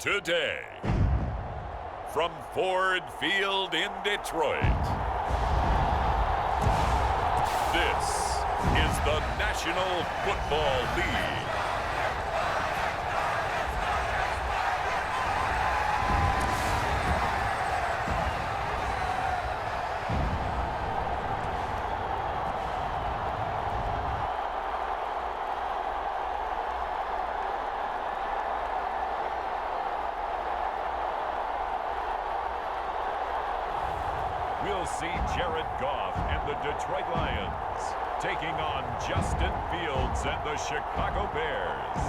today. From Ford Field in Detroit, this is the National Football League. We'll see Jared Goff and the Detroit Lions taking on Justin Fields and the Chicago Bears.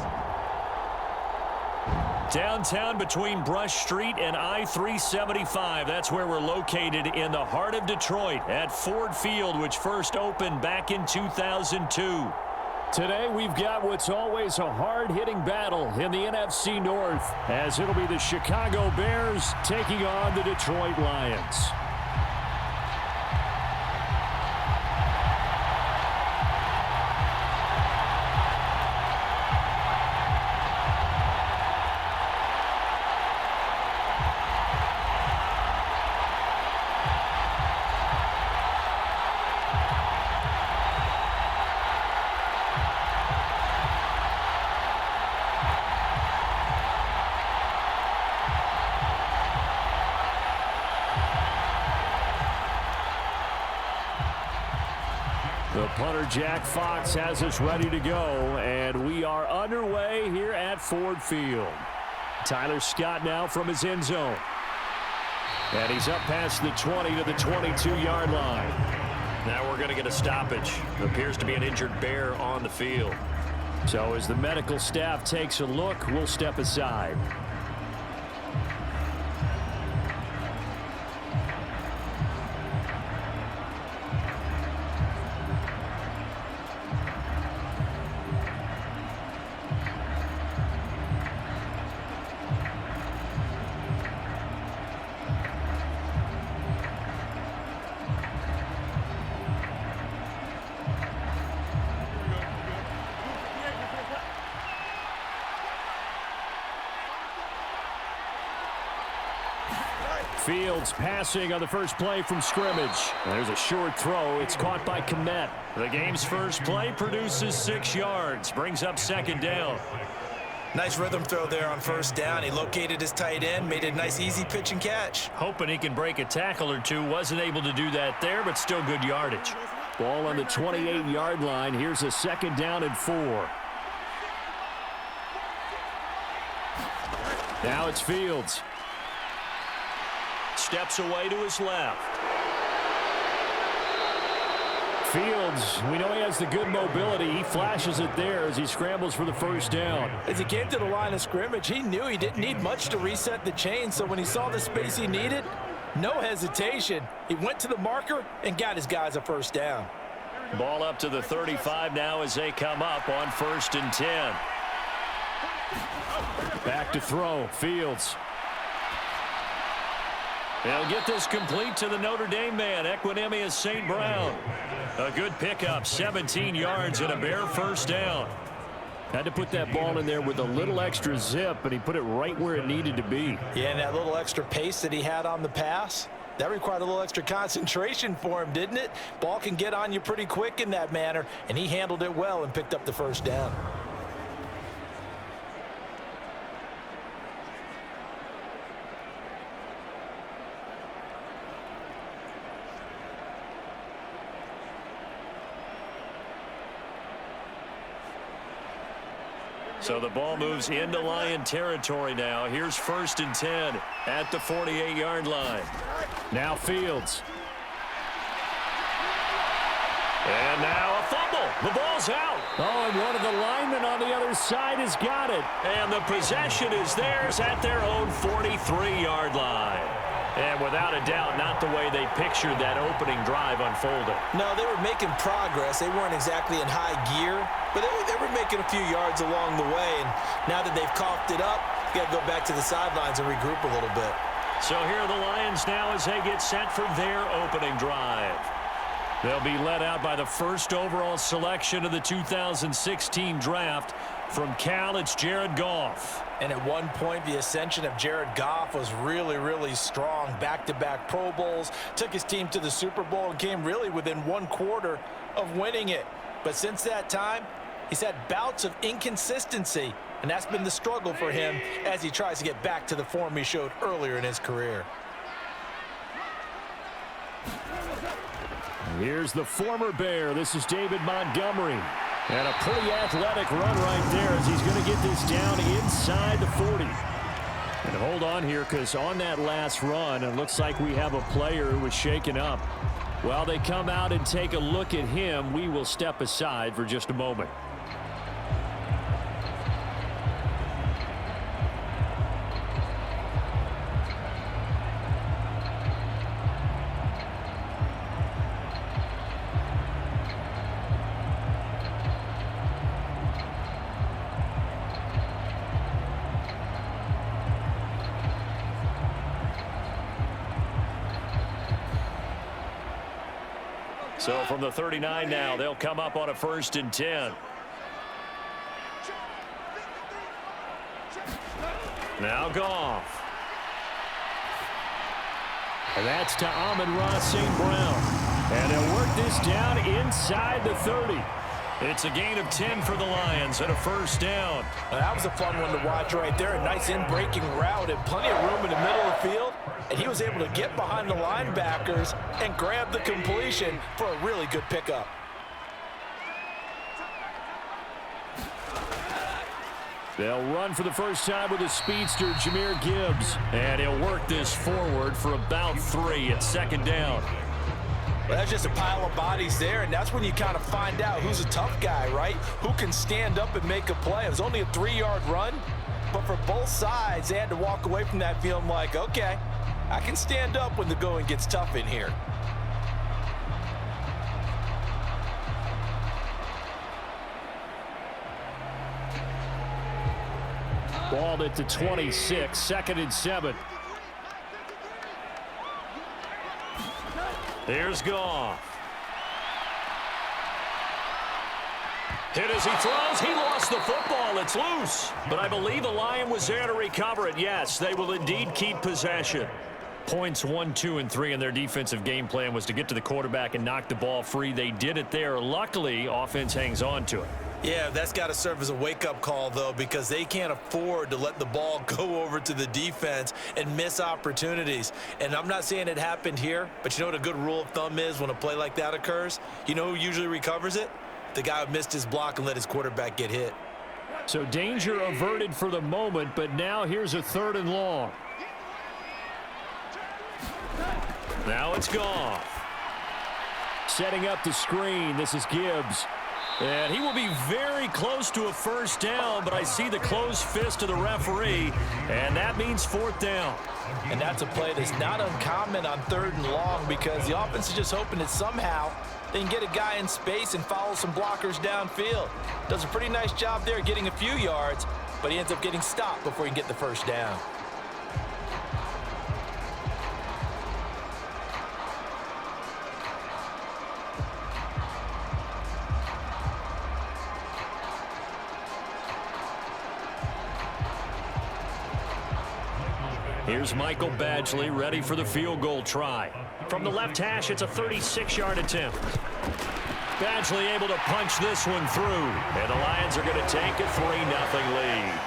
Downtown between Brush Street and I-375. That's where we're located in the heart of Detroit at Ford Field, which first opened back in 2002. Today we've got what's always a hard-hitting battle in the NFC North, as it'll be the Chicago Bears taking on the Detroit Lions. The punter, Jack Fox, has us ready to go, and we are underway here at Ford Field. Tyler Scott now from his end zone. And he's up past the 20 to the 22-yard line. Now we're going to get a stoppage. Appears to be an injured Bear on the field. So as the medical staff takes a look, we'll step aside. Fields passing on the first play from scrimmage. There's a short throw. It's caught by Kmet. The game's first play produces 6 yards. Brings up second down. Nice rhythm throw there on first down. He located his tight end, made a nice easy pitch and catch. Hoping he can break a tackle or two. Wasn't able to do that there, but still good yardage. Ball on the 28-yard line. Here's a second down and 4. Now it's Fields. Steps away to his left. Fields, we know he has the good mobility. He flashes it there as he scrambles for the first down. As he came to the line of scrimmage, he knew he didn't need much to reset the chain, so when he saw the space he needed, no hesitation. He went to the marker and got his guys a first down. Ball up to the 35 now as they come up on 1st and 10. Back to throw, Fields. They'll get this complete to the Notre Dame man, Equanimeous St. Brown. A good pickup, 17 yards and a Bear first down. Had to put that ball in there with a little extra zip, and he put it right where it needed to be. Yeah, and that little extra pace that he had on the pass, that required a little extra concentration for him, didn't it? Ball can get on you pretty quick in that manner, and he handled it well and picked up the first down. So the ball moves into Lion territory now. Here's 1st and 10 at the 48-yard line. Now Fields. And now a fumble. The ball's out. Oh, and one of the linemen on the other side has got it. And the possession is theirs at their own 43-yard line. And without a doubt, not the way they pictured that opening drive unfolding. No, they were making progress. They weren't exactly in high gear, but they were making a few yards along the way. And now that they've coughed it up, you got to go back to the sidelines and regroup a little bit. So here are the Lions now as they get set for their opening drive. They'll be led out by the first overall selection of the 2016 draft, From Cal, it's Jared Goff. And at one point, the ascension of Jared Goff was really, really strong. Back-to-back Pro Bowls, took his team to the Super Bowl, and came really within 1 quarter of winning it. But since that time, he's had bouts of inconsistency, and that's been the struggle for him as he tries to get back to the form he showed earlier in his career. Here's the former Bear. This is David Montgomery. And a pretty athletic run right there as he's going to get this down inside the 40. And hold on here, because on that last run, it looks like we have a player who was shaken up. While they come out and take a look at him, we will step aside for just a moment. So from the 39 now, they'll come up on a 1st and 10. Now Goff. And that's to Amon-Ra St. Brown. And they'll work this down inside the 30. It's a gain of 10 for the Lions and a 1st down. Well, that was a fun one to watch right there. A nice in-breaking route and plenty of room in the middle of the field. And he was able to get behind the linebackers and grab the completion for a really good pickup. They'll run for the first time with a speedster, Jahmyr Gibbs. And he'll work this forward for about 3 at 2nd down. Well, that's just a pile of bodies there, and that's when you kind of find out who's a tough guy, right? Who can stand up and make a play. It was only a 3-yard run, but for both sides, they had to walk away from that feeling like, okay, I can stand up when the going gets tough in here. Ball at the 26, 2nd and 7. Here's Goff. Hit as he throws. He lost the football. It's loose. But I believe a Lion was there to recover it. Yes, they will indeed keep possession. Points 1, 2, and 3 in their defensive game plan was to get to the quarterback and knock the ball free. They did it there. Luckily, offense hangs on to it. Yeah, that's got to serve as a wake-up call, though, because they can't afford to let the ball go over to the defense and miss opportunities. And I'm not saying it happened here, but you know what a good rule of thumb is when a play like that occurs? You know who usually recovers it? The guy who missed his block and let his quarterback get hit. So danger averted for the moment, but now here's a 3rd and long. Now it's Goff. Setting up the screen. This is Gibbs. And he will be very close to a 1st down, but I see the closed fist of the referee, and that means 4th down. And that's a play that's not uncommon on 3rd and long because the offense is just hoping that somehow they can get a guy in space and follow some blockers downfield. Does a pretty nice job there getting a few yards, but he ends up getting stopped before he can get the 1st down. Here's Michael Badgley ready for the field goal try. From the left hash, it's a 36-yard attempt. Badgley able to punch this one through. And the Lions are going to take a 3-0 lead.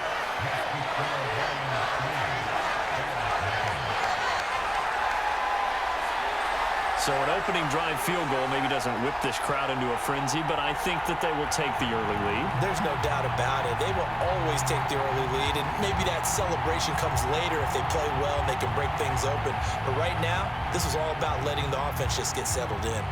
So an opening drive field goal maybe doesn't whip this crowd into a frenzy, but I think that they will take the early lead. There's no doubt about it. They will always take the early lead, and maybe that celebration comes later if they play well and they can break things open. But right now, this is all about letting the offense just get settled in.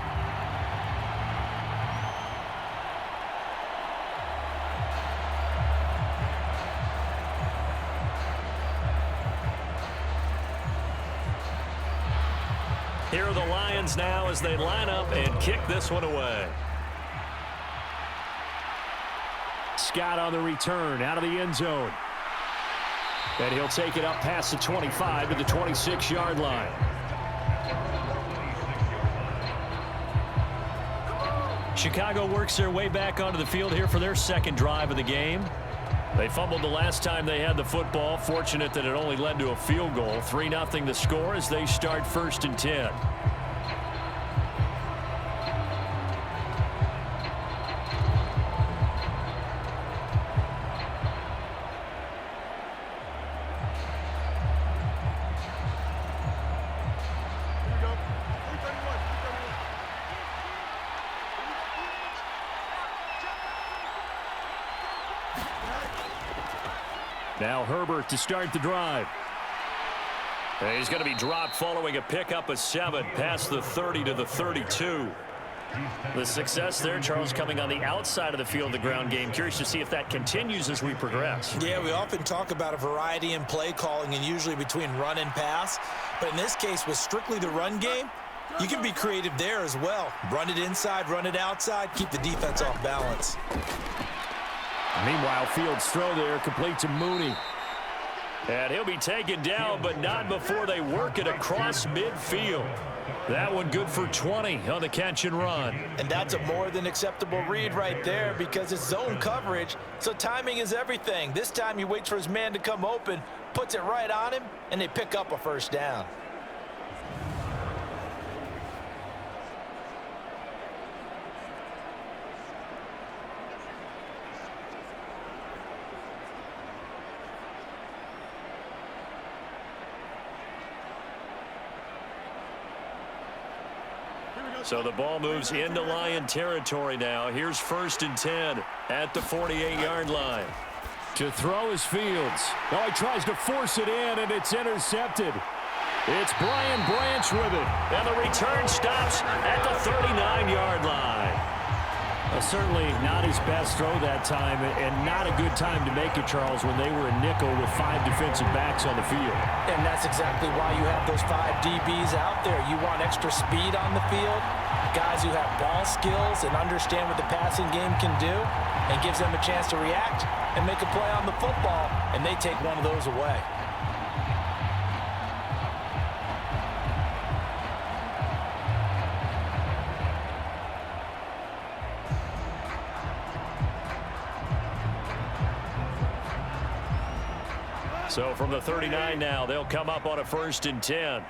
Here are the Lions now as they line up and kick this one away. Scott on the return out of the end zone. And he'll take it up past the 25 to the 26-yard line. Chicago works their way back onto the field here for their 2nd drive of the game. They fumbled the last time they had the football. Fortunate that it only led to a field goal. 3-0 the score as they start 1st and 10. Now Herbert to start the drive. And he's going to be dropped following a pickup of 7 past the 30 to the 32. The success there, Charles, coming on the outside of the field, the ground game. Curious to see if that continues as we progress. Yeah, we often talk about a variety in play calling and usually between run and pass. But in this case, with strictly the run game, you can be creative there as well. Run it inside, run it outside, keep the defense off balance. Meanwhile, Fields' throw there complete to Mooney. And he'll be taken down, but not before they work it across midfield. That one good for 20 on the catch and run. And that's a more than acceptable read right there because it's zone coverage, so timing is everything. This time he waits for his man to come open, puts it right on him, and they pick up a 1st down. So the ball moves into Lion territory now. Here's 1st and 10 at the 48-yard line. To throw is Fields. Oh, he tries to force it in, and it's intercepted. It's Brian Branch with it. And the return stops at the 39-yard line. Certainly not his best throw that time, and not a good time to make it, Charles, when they were a nickel with 5 defensive backs on the field. And that's exactly why you have those 5 DBs out there. You want extra speed on the field, guys who have ball skills and understand what the passing game can do, and gives them a chance to react and make a play on the football, and they take one of those away. So from the 39 now, they'll come up on a 1st and 10.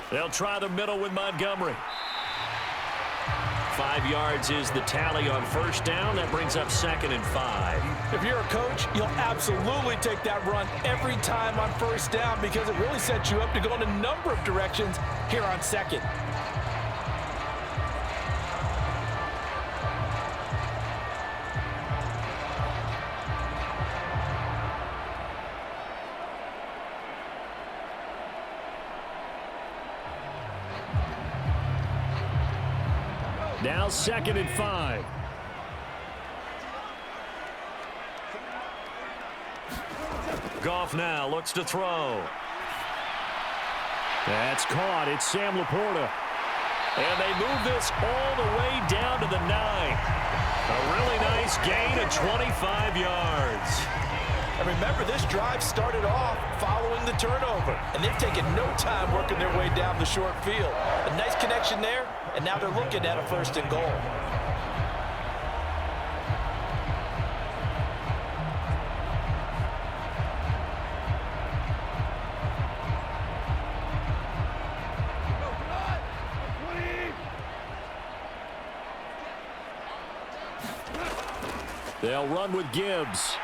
They'll try the middle with Montgomery. 5 yards is the tally on 1st down. That brings up 2nd and 5. If you're a coach, you'll absolutely take that run every time on 1st down because it really sets you up to go in a number of directions here on 2nd. Now 2nd and 5. Goff now looks to throw. That's caught. It's Sam Laporta. And they move this all the way down to the 9. A really nice gain of 25 yards. And remember, this drive started off following the turnover, and they've taken no time working their way down the short field. A nice connection there, and now they're looking at a 1st and goal. They'll run with Gibbs.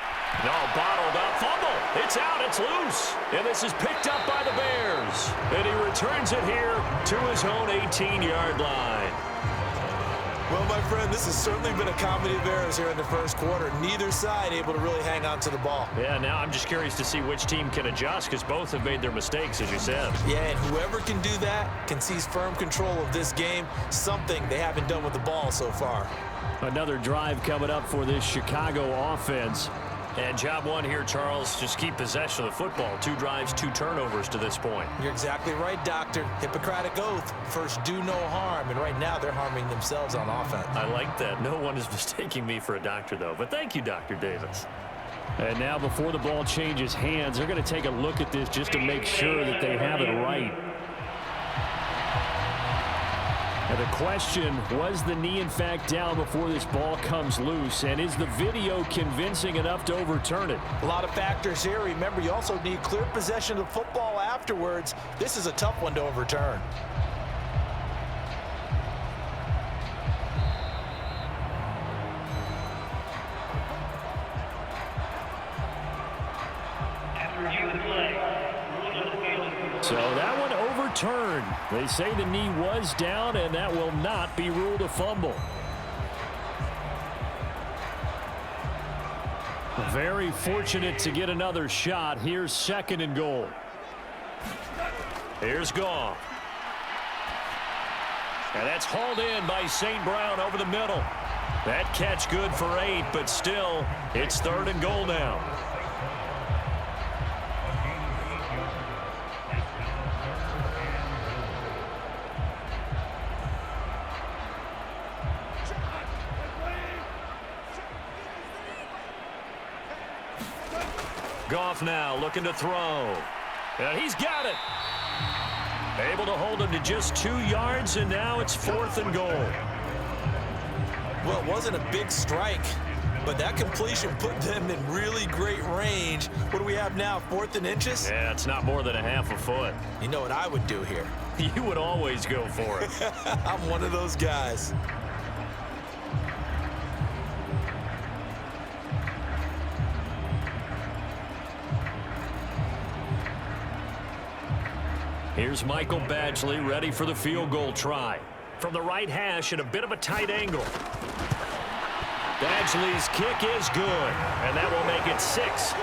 No, bottled up. Fumble. It's out. It's loose. And this is picked up by the Bears. And he returns it here to his own 18-yard line. Well, my friend, this has certainly been a comedy of errors here in the 1st quarter. Neither side able to really hang on to the ball. Yeah, now I'm just curious to see which team can adjust because both have made their mistakes, as you said. Yeah, and whoever can do that can seize firm control of this game, something they haven't done with the ball so far. Another drive coming up for this Chicago offense. And job one here, Charles, just keep possession of the football. 2 drives, 2 turnovers to this point. You're exactly right, Doctor. Hippocratic oath. First, do no harm. And right now, they're harming themselves on offense. I like that. No one is mistaking me for a doctor, though. But thank you, Dr. Davis. And now before the ball changes hands, they're going to take a look at this just to make sure that they have it right. And the question, was the knee in fact down before this ball comes loose? And is the video convincing enough to overturn it? A lot of factors here. Remember, you also need clear possession of the football afterwards. This is a tough one to overturn. So that one overturned. They say the knee was down, and that will not be ruled a fumble. Very fortunate to get another shot. Here's 2nd and goal. Here's Goff. And that's hauled in by St. Brown over the middle. That catch good for 8, but still, it's 3rd and goal now. Goff now looking to throw. And he's got it. Able to hold him to just 2 yards, and now it's 4th and goal. Well, it wasn't a big strike, but that completion put them in really great range. What do we have now, 4th and inches? Yeah, it's not more than a half a foot. You know what I would do here? You would always go for it. I'm one of those guys. Here's Michael Badgley ready for the field goal try. From the right hash at a bit of a tight angle. Badgley's kick is good, and that will make it 6-0.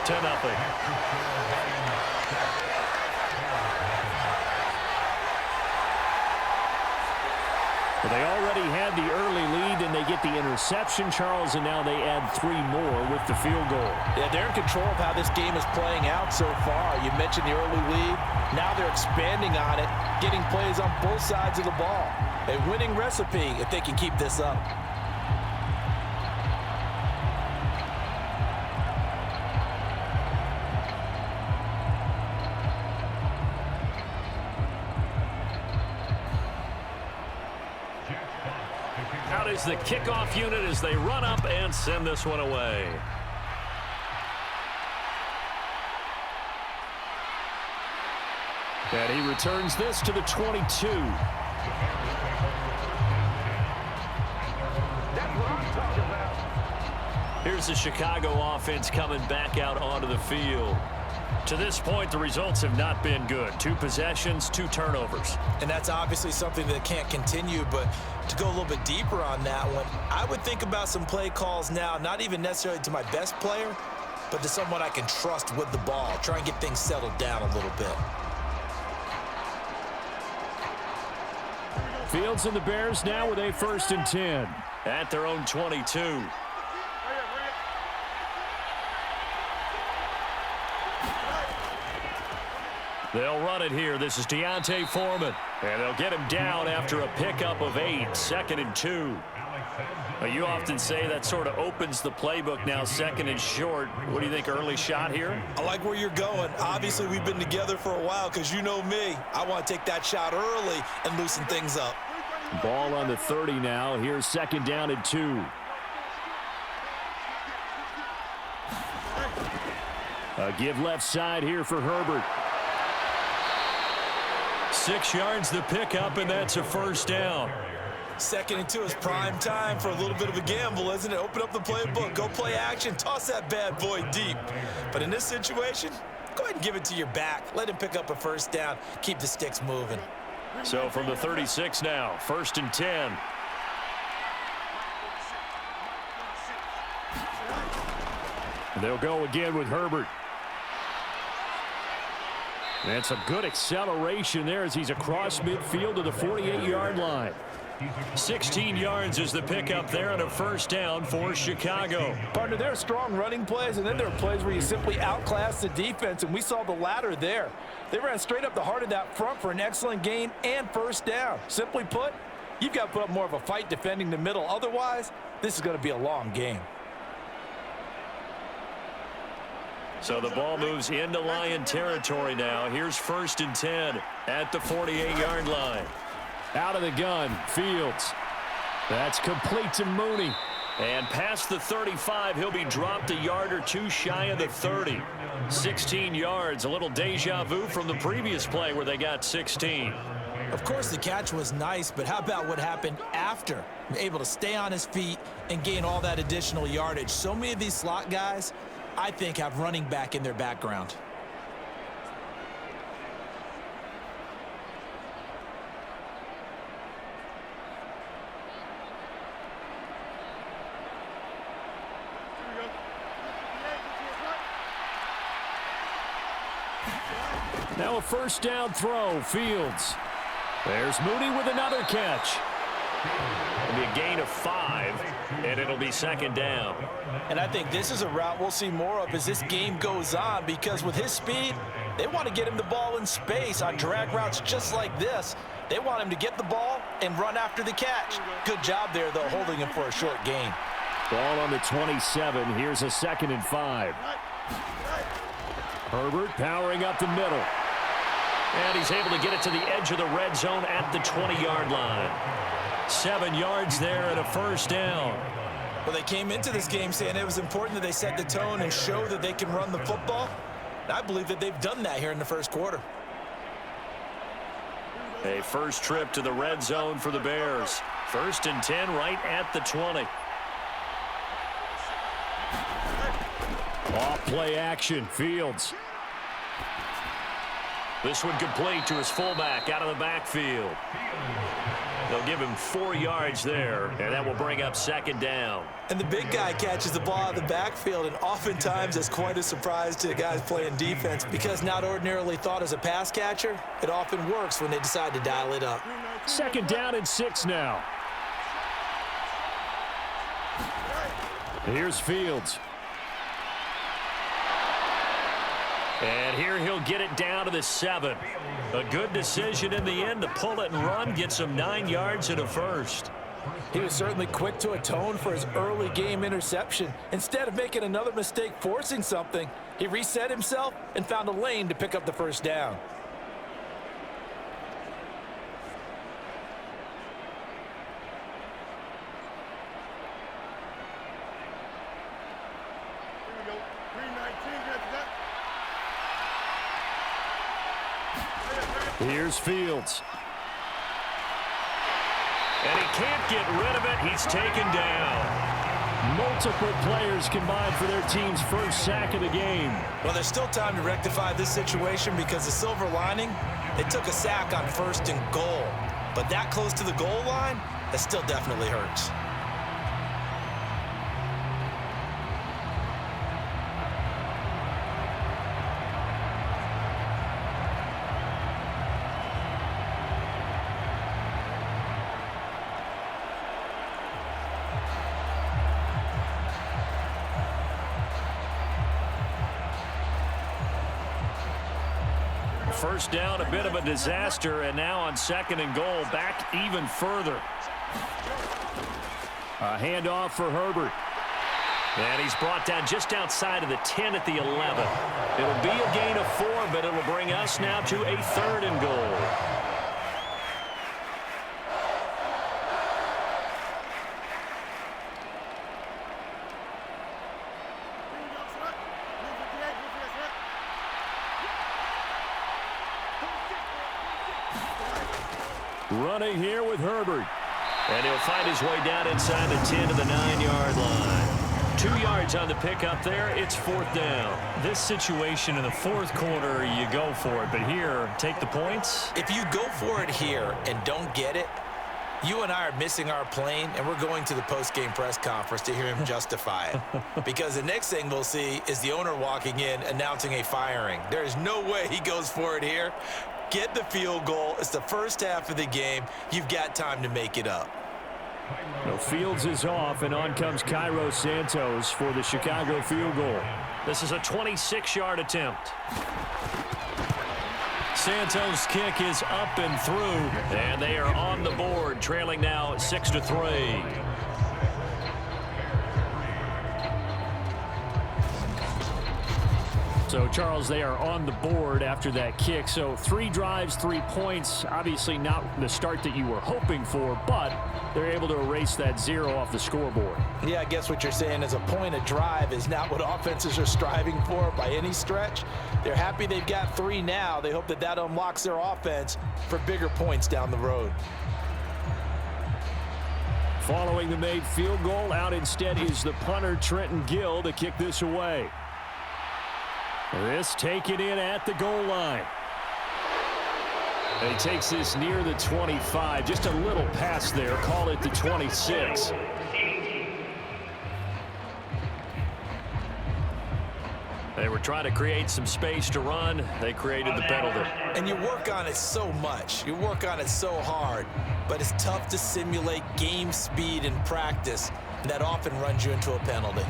Well, they already had the early lead, and they get the interception, Charles, and now they add 3 more with the field goal. Yeah, they're in control of how this game is playing out so far. You mentioned the early lead. Now they're expanding on it, getting plays on both sides of the ball. A winning recipe if they can keep this up. Out is the kickoff unit as they run up and send this one away. And he returns this to the 22. Here's the Chicago offense coming back out onto the field. To this point, the results have not been good. 2 possessions, 2 turnovers. And that's obviously something that can't continue, but to go a little bit deeper on that one, I would think about some play calls now, not even necessarily to my best player, but to someone I can trust with the ball. Try and get things settled down a little bit. Fields and the Bears now with a 1st and 10 at their own 22. They'll run it here. This is D'Onta Foreman. And they'll get him down after a pickup of 8, 2nd and 2. You often say that sort of opens the playbook now, 2nd and short. What do you think, early shot here? I like where you're going. Obviously, we've been together for a while because you know me. I want to take that shot early and loosen things up. Ball on the 30 now. Here's 2nd down and 2. A give left side here for Herbert. 6 yards the pickup, and that's a 1st down. 2nd and 2 is prime time for a little bit of a gamble, isn't it? Open up the playbook, go play action, toss that bad boy deep. But in this situation, go ahead and give it to your back. Let him pick up a 1st down. Keep the sticks moving. So from the 36 now, 1st and 10. They'll go again with Herbert. That's a good acceleration there as he's across midfield to the 48-yard line. 16 yards is the pickup there and a 1st down for Chicago. Partner, there are strong running plays, and then there are plays where you simply outclass the defense, and we saw the latter there. They ran straight up the heart of that front for an excellent gain and 1st down. Simply put, you've got to put up more of a fight defending the middle. Otherwise, this is going to be a long game. So the ball moves into Lion territory now. Here's 1st and 10 at the 48-yard line. Out of the gun, Fields. That's complete to Mooney. And past the 35, he'll be dropped a yard or two shy of the 30. 16 yards, a little deja vu from the previous play where they got 16. Of course, the catch was nice, but how about what happened after? Able to stay on his feet and gain all that additional yardage. So many of these slot guys, I think, have running back in their background. Now a first down throw, Fields. There's Mooney with another catch. It'll be a gain of 5, and it'll be second down. And I think this is a route we'll see more of as this game goes on, because with his speed, they want to get him the ball in space on drag routes just like this. They want him to get the ball and run after the catch. Good job there, though, holding him for a short gain. Ball on the 27. Here's a 2nd and 5. Herbert powering up the middle. And he's able to get it to the edge of the red zone at the 20-yard line. 7 yards there and a first down. Well, they came into this game saying it was important that they set the tone and show that they can run the football. And I believe that they've done that here in the first quarter. A first trip to the red zone for the Bears. 1st and 10 right at the 20. Off play action, Fields. This one complete to his fullback out of the backfield. They'll give him 4 yards there, and that will bring up second down. And the big guy catches the ball out of the backfield, and oftentimes it's quite a surprise to the guys playing defense, because not ordinarily thought as a pass catcher, it often works when they decide to dial it up. 2nd down and 6 now. Here's Fields. And here he'll get it down to the 7. A good decision in the end to pull it and run, get some 9 yards and a first. He was certainly quick to atone for his early game interception. Instead of making another mistake forcing something, he reset himself and found a lane to pick up the first down. Here's Fields. And he can't get rid of it. He's taken down. Multiple players combined for their team's first sack of the game. Well, there's still time to rectify this situation, because the silver lining, they took a sack on 1st and goal. But that close to the goal line, that still definitely hurts. First down, a bit of a disaster, and now on 2nd and goal, back even further. A handoff for Herbert. And he's brought down just outside of the 10 at the 11. It'll be a gain of 4, but it'll bring us now to a 3rd and goal. Running here with Herbert. And he'll find his way down inside the 10 to the 9-yard line. 2 yards on the pickup there. It's 4th down. This situation in the 4th quarter, you go for it. But here, take the points. If you go for it here and don't get it, you and I are missing our plane, and we're going to the post-game press conference to hear him justify it. Because the next thing we'll see is the owner walking in announcing a firing. There is no way he goes for it here. Get the field goal. It's the first half of the game. You've got time to make it up. No, Fields is off, and on comes Cairo Santos for the Chicago field goal. This is a 26-yard attempt. Santos' kick is up and through. And they are on the board, trailing now 6-3. So, Charles, they are on the board after that kick. So 3 drives, 3 points. Obviously not the start that you were hoping for, but they're able to erase that 0 off the scoreboard. Yeah, I guess what you're saying is a point a drive is not what offenses are striving for by any stretch. They're happy they've got 3 now. They hope that that unlocks their offense for bigger points down the road. Following the made field goal, out instead is the punter, Trenton Gill, to kick this away. This taken in at the goal line. And he takes this near the 25. Just a little pass there. Call it the 26. They were trying to create some space to run. They created the penalty. And you work on it so much. You work on it so hard. But it's tough to simulate game speed in practice. And that often runs you into a penalty.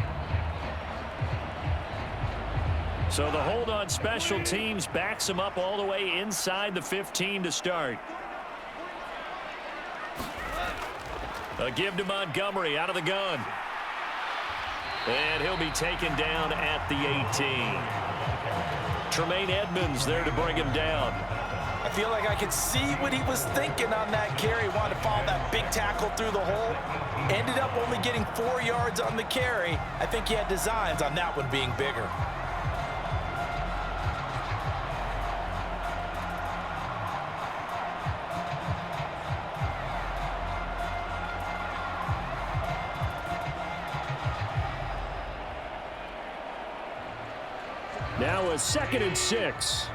So the hold on special teams backs them up all the way inside the 15 to start. A give to Montgomery out of the gun. And he'll be taken down at the 18. Tremaine Edmonds there to bring him down. I feel like I could see what he was thinking on that carry. Wanted to follow that big tackle through the hole. Ended up only getting 4 yards on the carry. I think he had designs on that one being bigger. Now a 2nd and 6.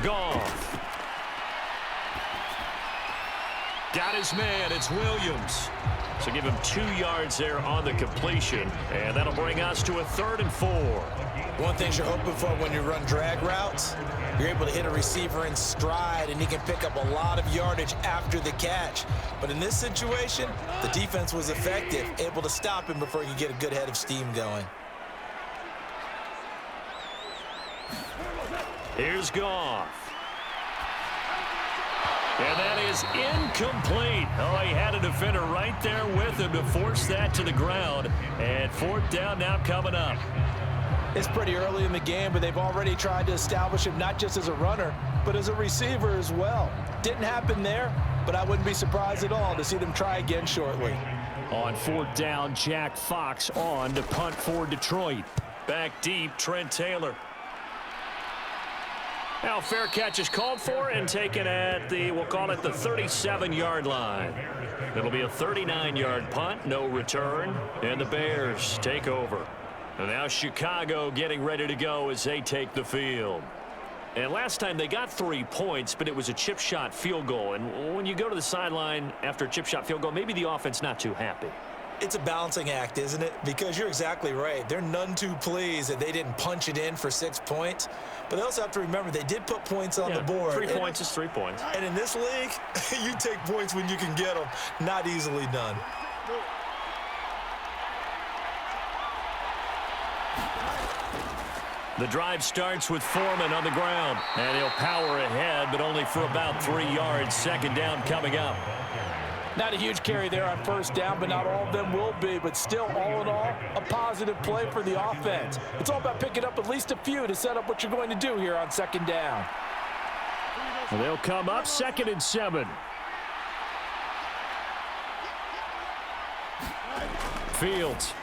Goff. Got his man. It's Williams. So give him 2 yards there on the completion. And that'll bring us to a 3rd and 4. One thing you're hoping for when you run drag routes, you're able to hit a receiver in stride, and he can pick up a lot of yardage after the catch. But in this situation, the defense was effective, able to stop him before he could get a good head of steam going. Here's Goff. And that is incomplete. Oh, he had a defender right there with him to force that to the ground. And 4th down now coming up. It's pretty early in the game, but they've already tried to establish him not just as a runner, but as a receiver as well. Didn't happen there, but I wouldn't be surprised at all to see them try again shortly. On 4th down, Jack Fox on to punt for Detroit. Back deep, Trent Taylor. Now fair catch is called for and taken at the, we'll call it the 37-yard line. It'll be a 39-yard punt, no return, and the Bears take over. And now Chicago getting ready to go as they take the field. And last time they got 3 points, but it was a chip shot field goal. And when you go to the sideline after a chip shot field goal, maybe the offense not too happy. It's a balancing act, isn't it? Because you're exactly right. They're none too pleased that they didn't punch it in for 6 points. But they also have to remember they did put points on the board. 3 points is 3 points. And in this league, you take points when you can get them. Not easily done. The drive starts with Foreman on the ground. And he'll power ahead, but only for about 3 yards. 2nd down coming up. Not a huge carry there on 1st down, but not all of them will be. But still, all in all, a positive play for the offense. It's all about picking up at least a few to set up what you're going to do here on 2nd down. And they'll come up 2nd and 7. Fields.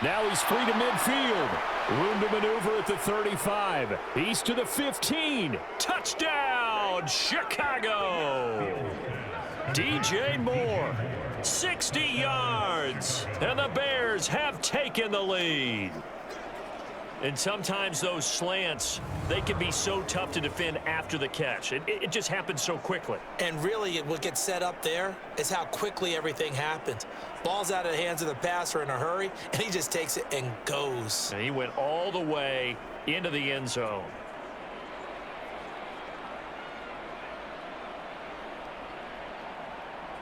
Now he's free to midfield. Room to maneuver at the 35. He's to the 15. Touchdown, Chicago! DJ Moore, 60 yards, and the Bears have taken the lead. And sometimes those slants, they can be so tough to defend after the catch. It just happens so quickly. And really, what gets set up there is how quickly everything happens. Ball's out of the hands of the passer in a hurry, and he just takes it and goes. And he went all the way into the end zone.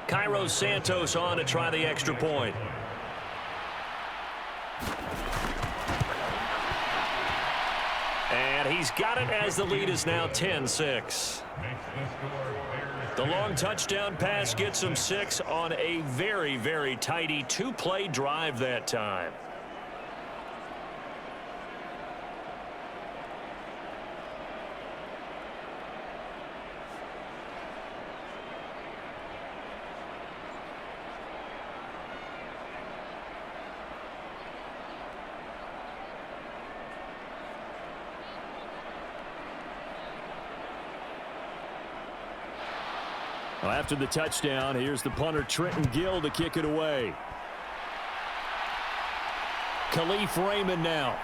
Cairo Santos on to try the extra point. And he He's got it as the lead is now 10-6. The long touchdown pass gets him 6 on a very, very tidy 2-play drive that time. Well, after the touchdown, here's the punter Trenton Gill to kick it away. Khalif Raymond now.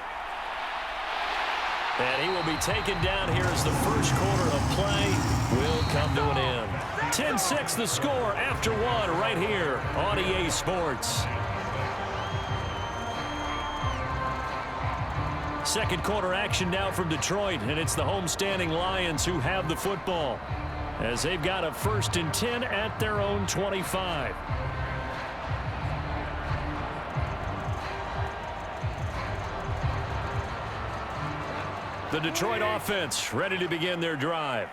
And he will be taken down here as the first quarter of play will come to an end. 10-6 the score after one right here on EA Sports. Second quarter action now from Detroit, and it's the homestanding Lions who have the football, as they've got a 1st and 10 at their own 25. The Detroit offense ready to begin their drive.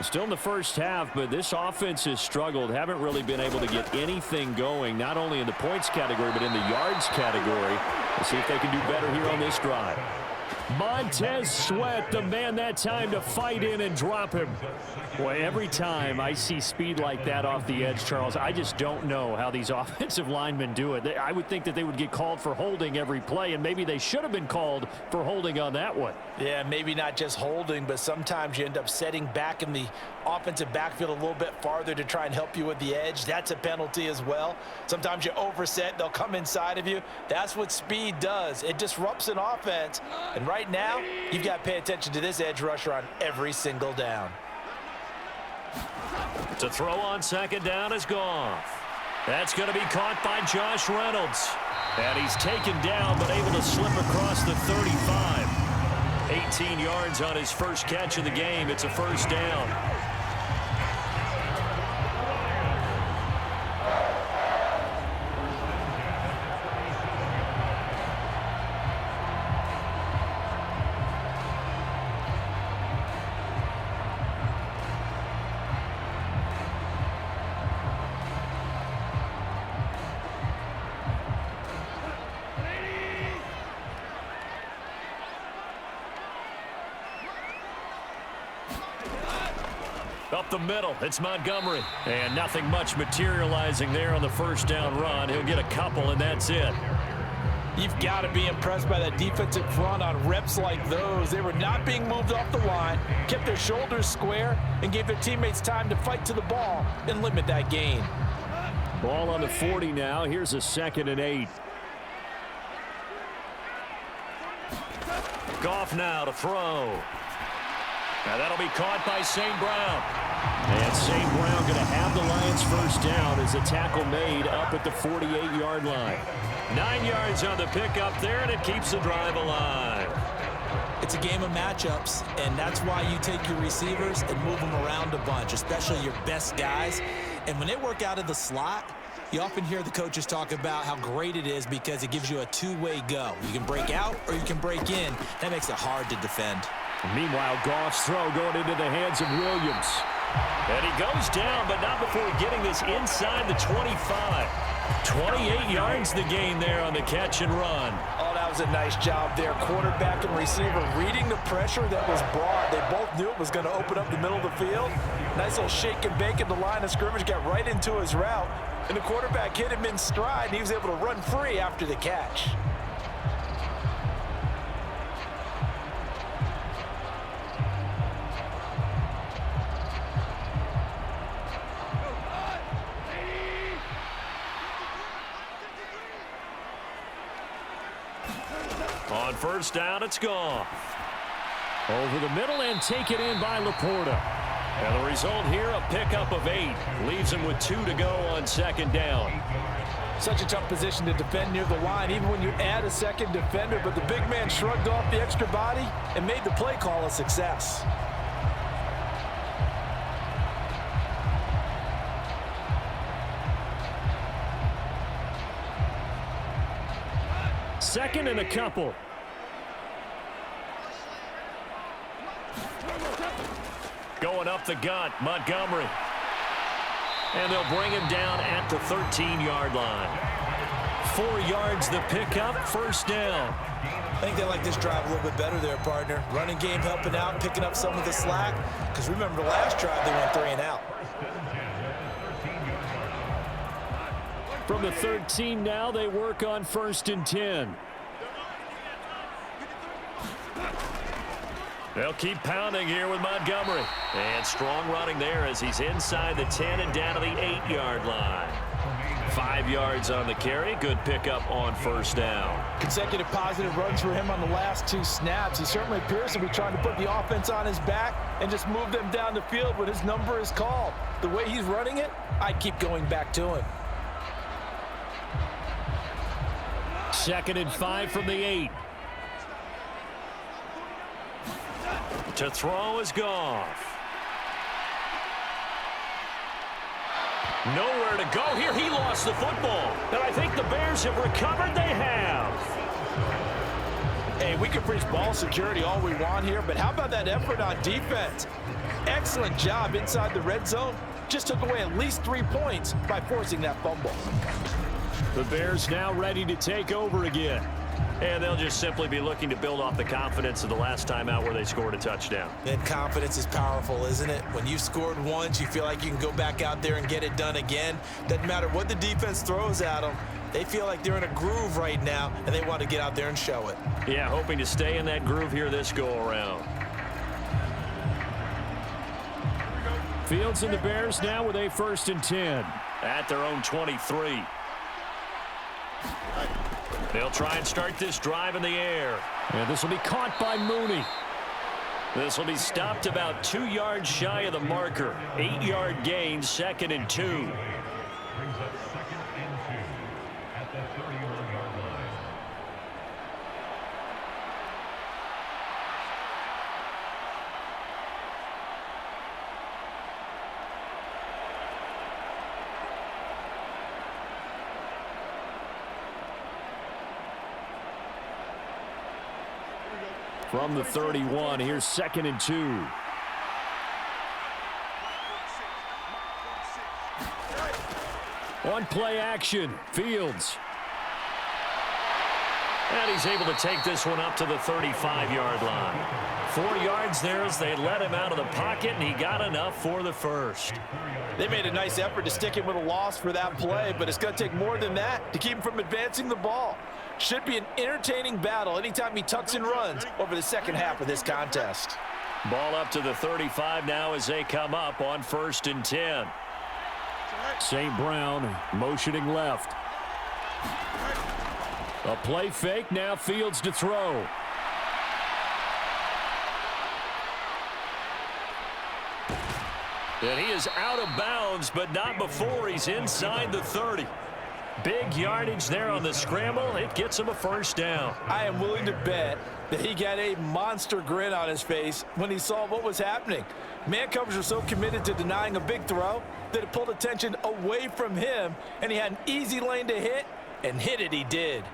Still in the first half, but this offense has struggled. Haven't really been able to get anything going, not only in the points category, but in the yards category. Let's see if they can do better here on this drive. Montez Sweat, the man that time to fight in and drop him. Boy, every time I see speed like that off the edge, Charles, I just don't know how these offensive linemen do it. I would think that they would get called for holding every play, and maybe they should have been called for holding on that one. Yeah, maybe not just holding, but sometimes you end up setting back in the offensive backfield a little bit farther to try and help you with the edge. That's a penalty as well. Sometimes you overset, they'll come inside of you. That's what speed does. It disrupts an offense. And right now, you've got to pay attention to this edge rusher on every single down. To throw on second down is Goff. That's going to be caught by Josh Reynolds. And he's taken down, but able to slip across the 35. 18 yards on his first catch of the game. It's a first down. Up the middle, it's Montgomery. And nothing much materializing there on the first down run. He'll get a couple, and that's it. You've got to be impressed by that defensive front on reps like those. They were not being moved off the line, kept their shoulders square, and gave their teammates time to fight to the ball and limit that gain. Ball on the 40 now. Here's a 2nd and 8. Goff now to throw. Now that'll be caught by St. Brown. And St. Brown going to have the Lions first down as a tackle made up at the 48-yard line. 9 yards on the pickup there, and it keeps the drive alive. It's a game of matchups, and that's why you take your receivers and move them around a bunch, especially your best guys. And when they work out of the slot, you often hear the coaches talk about how great it is because it gives you a two-way go. You can break out or you can break in. That makes it hard to defend. Meanwhile, Goff's throw going into the hands of Williams. And he goes down, but not before getting this inside the 25. 28 yards the gain there on the catch and run. Oh, that was a nice job there. Quarterback and receiver reading the pressure that was brought. They both knew it was going to open up the middle of the field. Nice little shake and bake at the line of scrimmage, got right into his route. And the quarterback hit him in stride, and he was able to run free after the catch. On first down, it's Goff. Over the middle and take it in by Laporta. And the result here, a pickup of 8. Leaves him with 2 to go on second down. Such a tough position to defend near the line, even when you add a second defender. But the big man shrugged off the extra body and made the play call a success. Second and a couple. Throwing up the gut, Montgomery. And they'll bring him down at the 13-yard line. 4 yards the pickup, first down. I think they like this drive a little bit better there, partner. Running game helping out, picking up some of the slack. Because remember the last drive, they went 3 and out. From the 13 now, they work on 1st and 10. They'll keep pounding here with Montgomery. And strong running there as he's inside the 10 and down to the 8-yard line. 5 yards on the carry. Good pickup on first down. Consecutive positive runs for him on the last 2 snaps. He certainly appears to be trying to put the offense on his back and just move them down the field when his number is called. The way he's running it, I'd keep going back to him. 2nd and 5 from the 8. To throw is Goff. Nowhere to go here. He lost the football. And I think the Bears have recovered. They have. Hey, we can preach ball security all we want here, but how about that effort on defense? Excellent job inside the red zone. Just took away at least 3 points by forcing that fumble. The Bears now ready to take over again. And they'll just simply be looking to build off the confidence of the last time out where they scored a touchdown. And confidence is powerful, isn't it? When you've scored once, you feel like you can go back out there and get it done again. Doesn't matter what the defense throws at them. They feel like they're in a groove right now, and they want to get out there and show it. Yeah, hoping to stay in that groove here this go-around. Fields and the Bears now with a 1st and 10. At their own 23. They'll try and start this drive in the air. And this will be caught by Mooney. This will be stopped about 2 yards shy of the marker. 8-yard gain, 2nd and 2. From the 31, here's 2nd and 2. On play action, Fields. And he's able to take this one up to the 35-yard line. 4 yards there as they let him out of the pocket, and he got enough for the first. They made a nice effort to stick him with a loss for that play, but it's going to take more than that to keep him from advancing the ball. Should be an entertaining battle anytime he tucks and runs over the second half of this contest. Ball up to the 35 now as they come up on 1st and 10. St. Brown motioning left. A play fake, now Fields to throw. And he is out of bounds, but not before he's inside the 30. Big yardage there on the scramble. It gets him a first down. I am willing to bet that he got a monster grin on his face when he saw what was happening. Man coverage was so committed to denying a big throw that it pulled attention away from him, and he had an easy lane to hit, and hit it he did.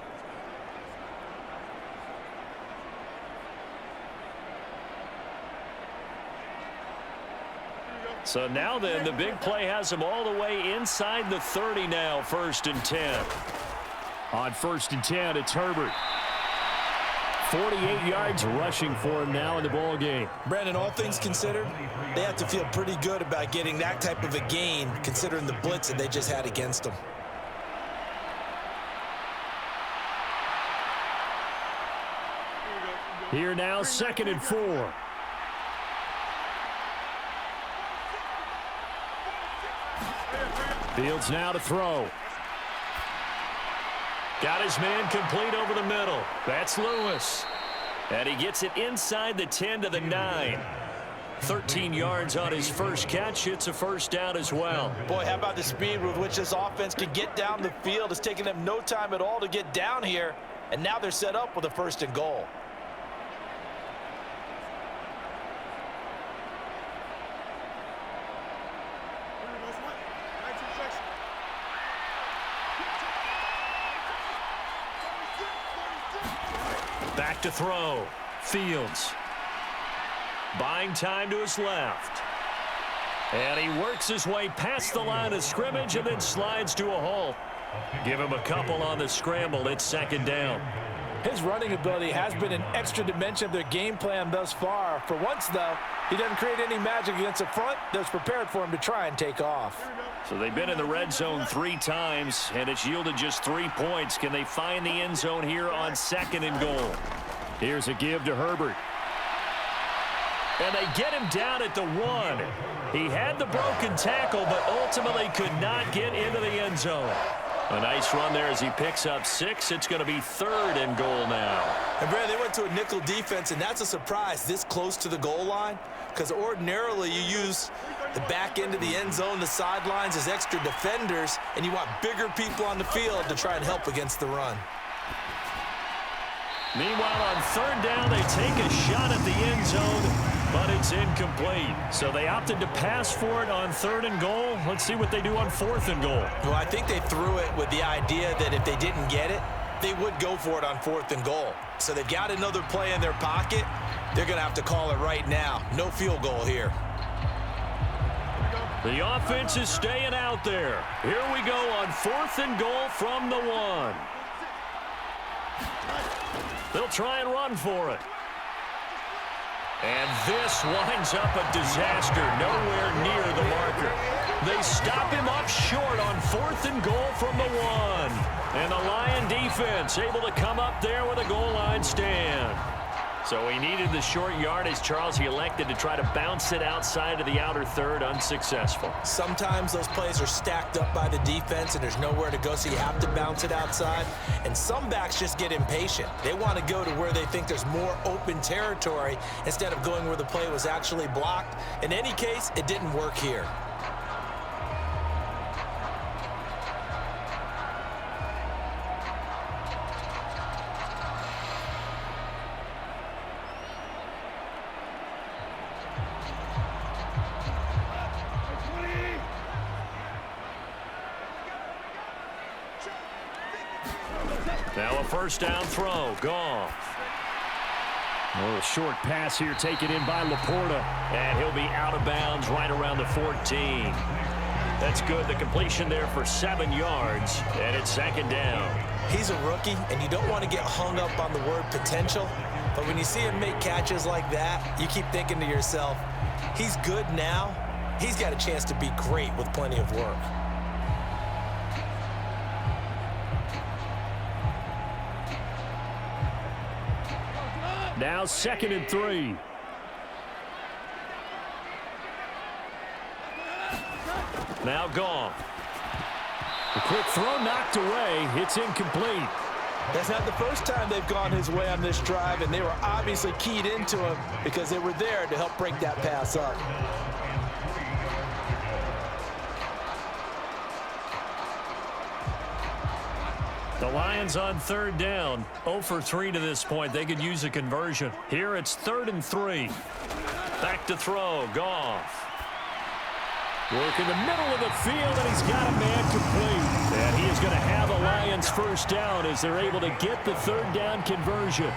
So now then, the big play has him all the way inside the 30 now, 1st and 10. On 1st and 10, it's Herbert. 48 yards rushing for him now in the ball game. Brandon, all things considered, they have to feel pretty good about getting that type of a gain, considering the blitz that they just had against them. Here now, 2nd and 4. Fields now to throw. Got his man complete over the middle. That's Lewis. And he gets it inside the 10 to the 9. 13 yards on his first catch. It's a first down as well. Boy, how about the speed with which this offense can get down the field? It's taken them no time at all to get down here. And now they're set up with a 1st and goal. Back to throw. Fields. Buying time to his left. And he works his way past the line of scrimmage and then slides to a halt. Give him a couple on the scramble. It's second down. His running ability has been an extra dimension of their game plan thus far. For once, though, he doesn't create any magic against the front that's prepared for him to try and take off. So they've been in the red zone 3 times, and it's yielded just 3 points. Can they find the end zone here on 2nd and goal? Here's a give to Herbert. And they get him down at the 1. He had the broken tackle, but ultimately could not get into the end zone. A nice run there as he picks up 6. It's going to be 3rd and goal now. And Brad, they went to a nickel defense, and that's a surprise this close to the goal line, because ordinarily you use the back end of the end zone, the sidelines as extra defenders, and you want bigger people on the field to try and help against the run. Meanwhile, on 3rd down, they take a shot at the end zone, but it's incomplete. So they opted to pass for it on 3rd and goal. Let's see what they do on 4th and goal. Well, I think they threw it with the idea that if they didn't get it, they would go for it on 4th and goal. So they've got another play in their pocket. They're going to have to call it right now. No field goal here. The offense is staying out there. Here we go on 4th and goal from the 1. They'll try and run for it. And this winds up a disaster, nowhere near the marker. They stop him up short on 4th and goal from the 1. And the Lion defense able to come up there with a goal line stand. So he needed the short yardage, Charles. He elected to try to bounce it outside of the outer 3rd, unsuccessful. Sometimes those plays are stacked up by the defense and there's nowhere to go, so you have to bounce it outside. And some backs just get impatient. They want to go to where they think there's more open territory instead of going where the play was actually blocked. In any case, it didn't work here. Now a 1st down throw. Goff. A little short pass here taken in by Laporta. And he'll be out of bounds right around the 14. That's good. The completion there for 7 yards. And it's 2nd down. He's a rookie, and you don't want to get hung up on the word potential. But when you see him make catches like that, you keep thinking to yourself, he's good now. He's got a chance to be great with plenty of work. Now 2nd and 3. Now Goff. A quick throw knocked away. It's incomplete. That's not the first time they've gone his way on this drive, and they were obviously keyed into him because they were there to help break that pass up. The Lions on 3rd down. 0 for 3 to this point. They could use a conversion. Here it's 3rd and 3. Back to throw. Goff. Work in the middle of the field, and he's got a man complete. And he is going to have a Lions 1st down as they're able to get the 3rd down conversion.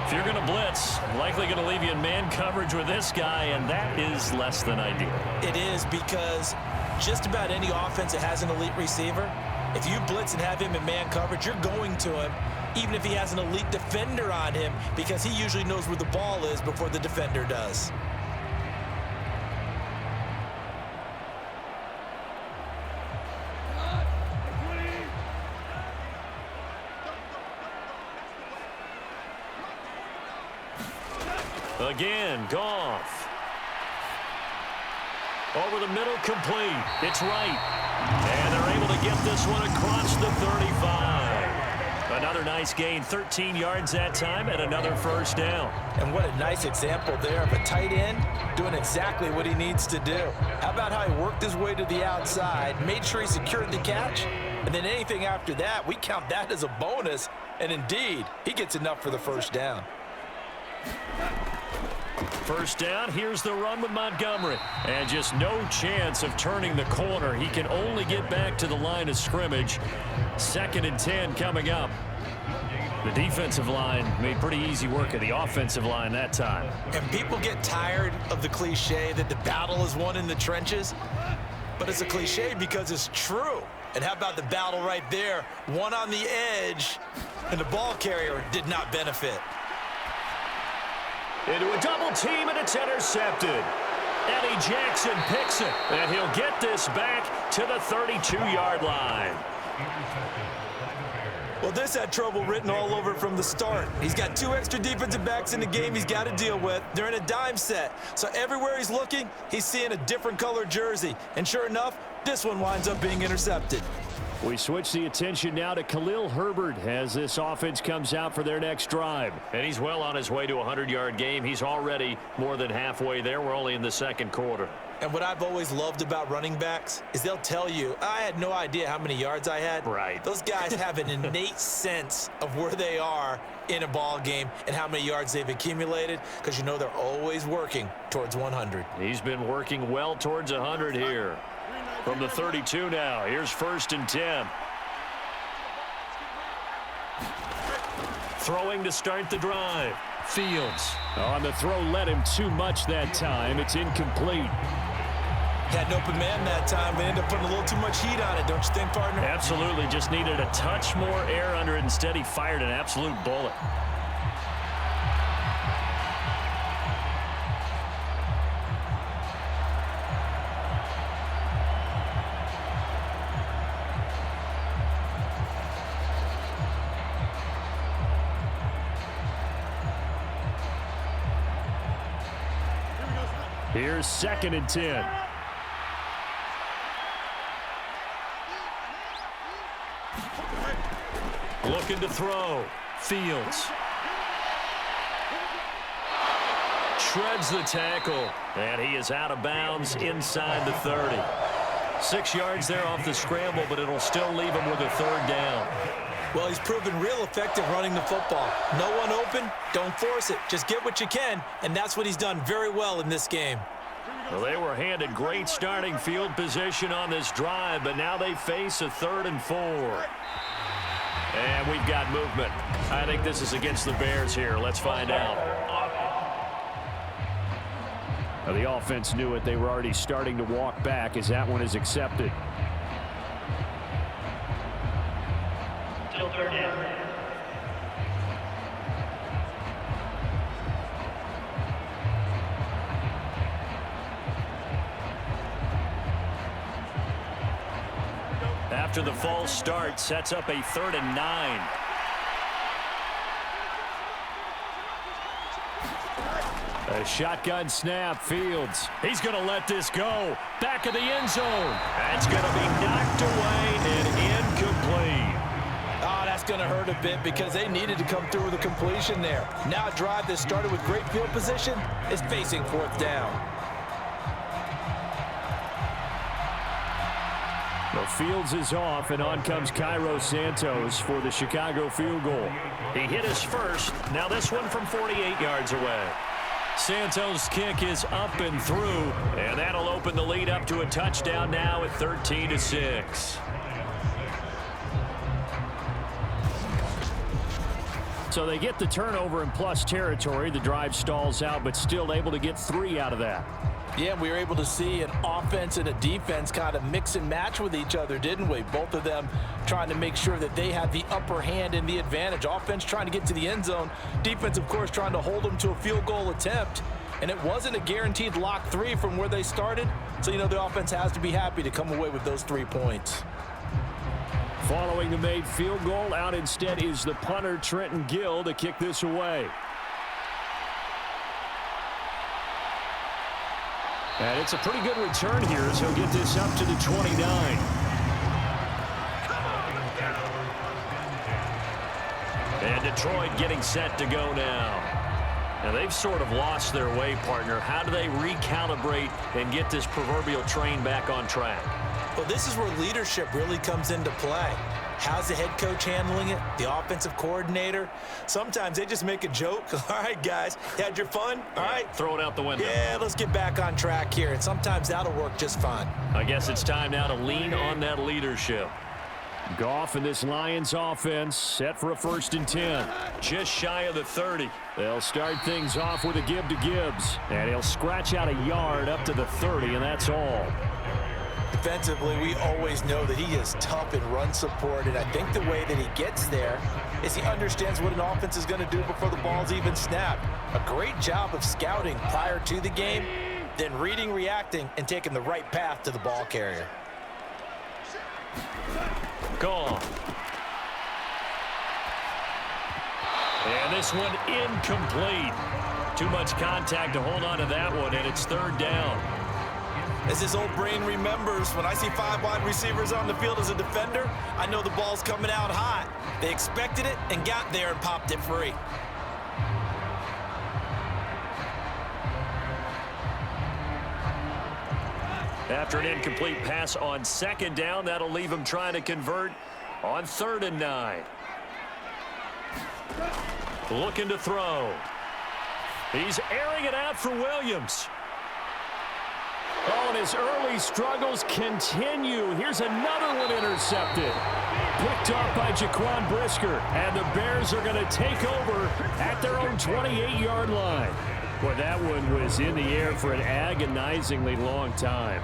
If you're going to blitz, likely going to leave you in man coverage with this guy, and that is less than ideal. It is, because just about any offense that has an elite receiver, if you blitz and have him in man coverage, you're going to him, even if he has an elite defender on him, because he usually knows where the ball is before the defender does. Again, Goff. Over the middle, complete. It's right. And they're able to get this one across the 35. Another nice gain, 13 yards that time, and another 1st down. And what a nice example there of a tight end doing exactly what he needs to do. How about how he worked his way to the outside, made sure he secured the catch, and then anything after that, we count that as a bonus. And indeed, he gets enough for the 1st down. 1st down, here's the run with Montgomery. And just no chance of turning the corner. He can only get back to the line of scrimmage. 2nd and 10 coming up. The defensive line made pretty easy work of the offensive line that time. And people get tired of the cliche that the battle is won in the trenches. But it's a cliche because it's true. And how about the battle right there? One on the edge, and the ball carrier did not benefit. Into a double team, and it's intercepted. Eddie Jackson picks it, and he'll get this back to the 32-yard line. Well, this had trouble written all over it from the start. He's got 2 extra defensive backs in the game he's got to deal with. They're in a dime set. So everywhere he's looking, he's seeing a different color jersey. And sure enough, this one winds up being intercepted. We switch the attention now to Khalil Herbert as this offense comes out for their next drive. And he's well on his way to a 100-yard game. He's already more than halfway there. We're only in the second quarter. And what I've always loved about running backs is they'll tell you, I had no idea how many yards I had. Right. Those guys have an innate sense of where they are in a ball game and how many yards they've accumulated because you know they're always working towards 100. He's been working well towards 100 here. From the 32 now, here's 1st and 10. Throwing to start the drive. Fields. On the throw, led him too much that time. It's incomplete. Had an open man that time, but ended up putting a little too much heat on it, don't you think, partner? Absolutely. Just needed a touch more air under it. Instead, he fired an absolute bullet. Here's 2nd and 10. Looking to throw. Fields. Shreds the tackle. And he is out of bounds inside the 30. 6 yards there off the scramble, but it'll still leave him with a 3rd down. Well, he's proven real effective running the football. No one open, don't force it. Just get what you can, and that's what he's done very well in this game. Well, they were handed great starting field position on this drive, but now they face a 3rd and 4. And we've got movement. I think this is against the Bears here. Let's find out. Well, the offense knew it. They were already starting to walk back as that one is accepted. Still 3rd down. After the false start, sets up a 3rd and 9. A shotgun snap, Fields. He's going to let this go. Back of the end zone. That's going to be knocked away and incomplete. Oh, that's going to hurt a bit because they needed to come through with a completion there. Now a drive that started with great field position is facing 4th down. Well, Fields is off, and on comes Cairo Santos for the Chicago field goal. He hit his first. Now this one from 48 yards away. Santos' kick is up and through, and that'll open the lead up to a touchdown now at 13-6. So they get the turnover in plus territory. The drive stalls out, but still able to get 3 out of that. Yeah, we were able to see an offense and a defense kind of mix and match with each other, didn't we? Both of them trying to make sure that they had the upper hand and the advantage. Offense trying to get to the end zone. Defense, of course, trying to hold them to a field goal attempt. And it wasn't a guaranteed lock 3 from where they started. So, you know, the offense has to be happy to come away with those 3 points. Following the made field goal, out instead is the punter, Trenton Gill, to kick this away. And it's a pretty good return here as he'll get this up to the 29. And Detroit getting set to go now. Now they've sort of lost their way, partner. How do they recalibrate and get this proverbial train back on track? Well, this is where leadership really comes into play. How's the head coach handling it? The offensive coordinator? Sometimes they just make a joke. All right, guys, you had your fun? All right. Throw it out the window. Yeah, let's get back on track here. And sometimes that'll work just fine. I guess it's time now to lean on that leadership. Goff and this Lions offense set for a 1st and 10. Just shy of the 30. They'll start things off with a give to Gibbs, and he'll scratch out a yard up to the 30, and that's all. Defensively, we always know that he is tough in run support, and I think the way that he gets there is he understands what an offense is going to do before the ball's even snapped. A great job of scouting prior to the game, then reading, reacting, and taking the right path to the ball carrier. Gone. And this one incomplete. Too much contact to hold on to that one, and it's 3rd down. As his old brain remembers, when I see 5 wide receivers on the field as a defender, I know the ball's coming out hot. They expected it and got there and popped it free. After an incomplete pass on 2nd down, that'll leave him trying to convert on 3rd and 9. Looking to throw. He's airing it out for Williams. Oh, and his early struggles continue. Here's another one intercepted. Picked off by Jaquan Brisker. And the Bears are going to take over at their own 28-yard line. Boy, that one was in the air for an agonizingly long time.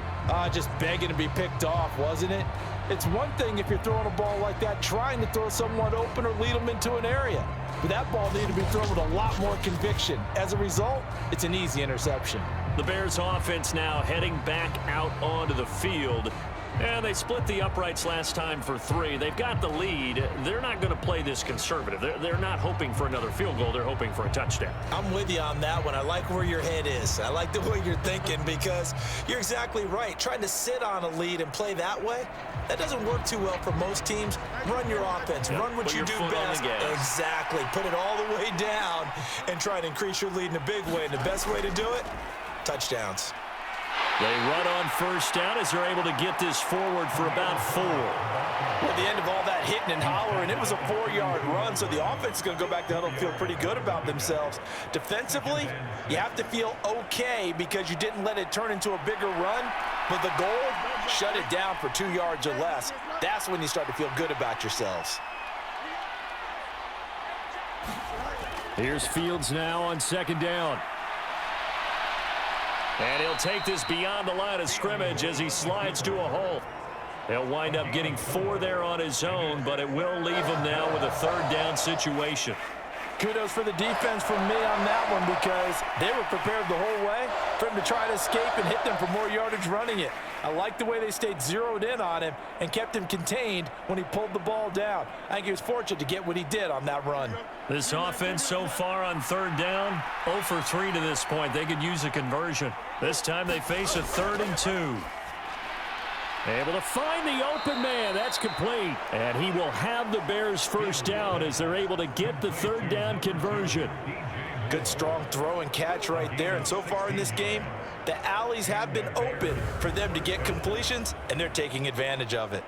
Just begging to be picked off, wasn't it? It's one thing if you're throwing a ball like that, trying to throw someone open or lead them into an area. But that ball needed to be thrown with a lot more conviction. As a result, it's an easy interception. The Bears offense now heading back out onto the field. And they split the uprights last time for 3. They've got the lead. They're not going to play this conservative. They're not hoping for another field goal. They're hoping for a touchdown. I'm with you on that one. I like where your head is. I like the way you're thinking because you're exactly right. Trying to sit on a lead and play that way, that doesn't work too well for most teams. Run your offense. Run what you do best. Exactly. Put it all the way down and try to increase your lead in a big way. And the best way to do it, touchdowns. They run on 1st down as they're able to get this forward for about 4. At the end of all that hitting and hollering, it was a 4-yard run, so the offense is going to go back to huddle and feel pretty good about themselves. Defensively, you have to feel okay because you didn't let it turn into a bigger run, but the goal, shut it down for 2 yards or less. That's when you start to feel good about yourselves. Here's Fields now on 2nd down. And he'll take this beyond the line of scrimmage as he slides to a hole. He'll wind up getting 4 there on his own, but it will leave him now with a 3rd down situation. Kudos for the defense from me on that one because they were prepared the whole way for him to try to escape and hit them for more yardage running it. I like the way they stayed zeroed in on him and kept him contained when he pulled the ball down. I think he was fortunate to get what he did on that run. This offense so far on 3rd down, 0 for 3 to this point. They could use a conversion. This time they face a 3rd and 2. Able to find the open man. That's complete. And he will have the Bears 1st down as they're able to get the 3rd down conversion. Good strong throw and catch right there. And so far in this game, the alleys have been open for them to get completions, and they're taking advantage of it.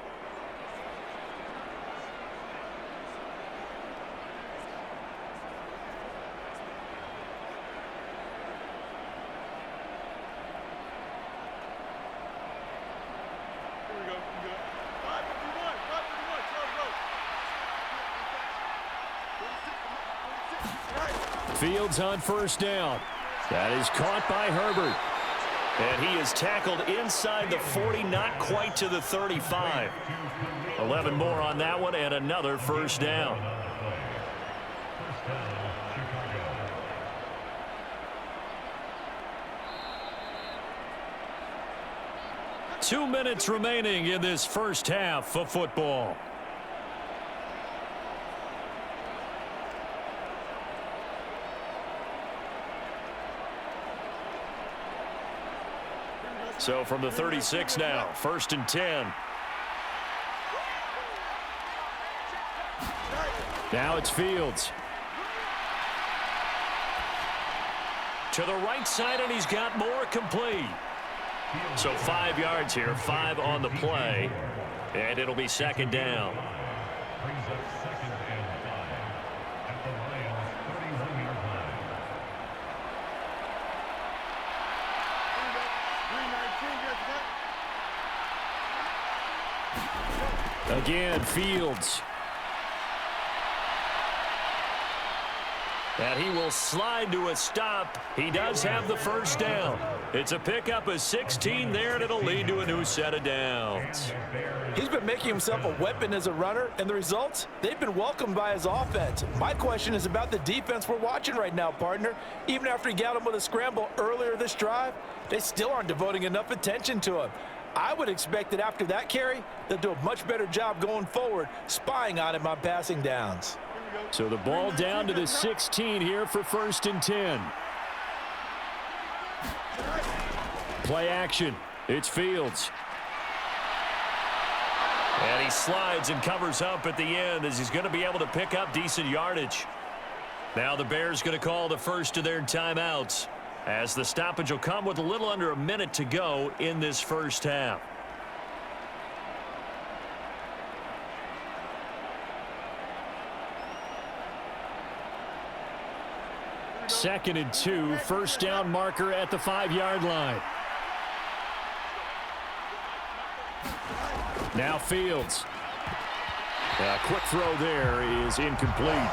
Fields on 1st down. That is caught by Herbert. And he is tackled inside the 40, not quite to the 35. 11 more on that one and another 1st down. Two minutes remaining in this first half of football. So from the 36 now, 1st and 10. Now it's Fields. To the right side, and he's got more complete. So 5 yards here, 5 on the play, and it'll be 2nd down. again, Fields. And he will slide to a stop. He does have the first down. It's a pickup of 16 there, and it'll lead to a new set of downs. He's been making himself a weapon as a runner, and the results, they've been welcomed by his offense. My question is about the defense we're watching right now, partner. Even after he got him with a scramble earlier this drive, they still aren't devoting enough attention to him. I would expect that after that carry, they'll do a much better job going forward, spying on him on passing downs. So the ball down to the 16 here for 1st and 10. Play action. It's Fields. And he slides and covers up at the end as he's going to be able to pick up decent yardage. Now the Bears going to call the first of their timeouts, as the stoppage will come with a little under a minute to go in this first half. Second and 2, first down marker at the 5-yard line. Now Fields. A quick throw there is incomplete.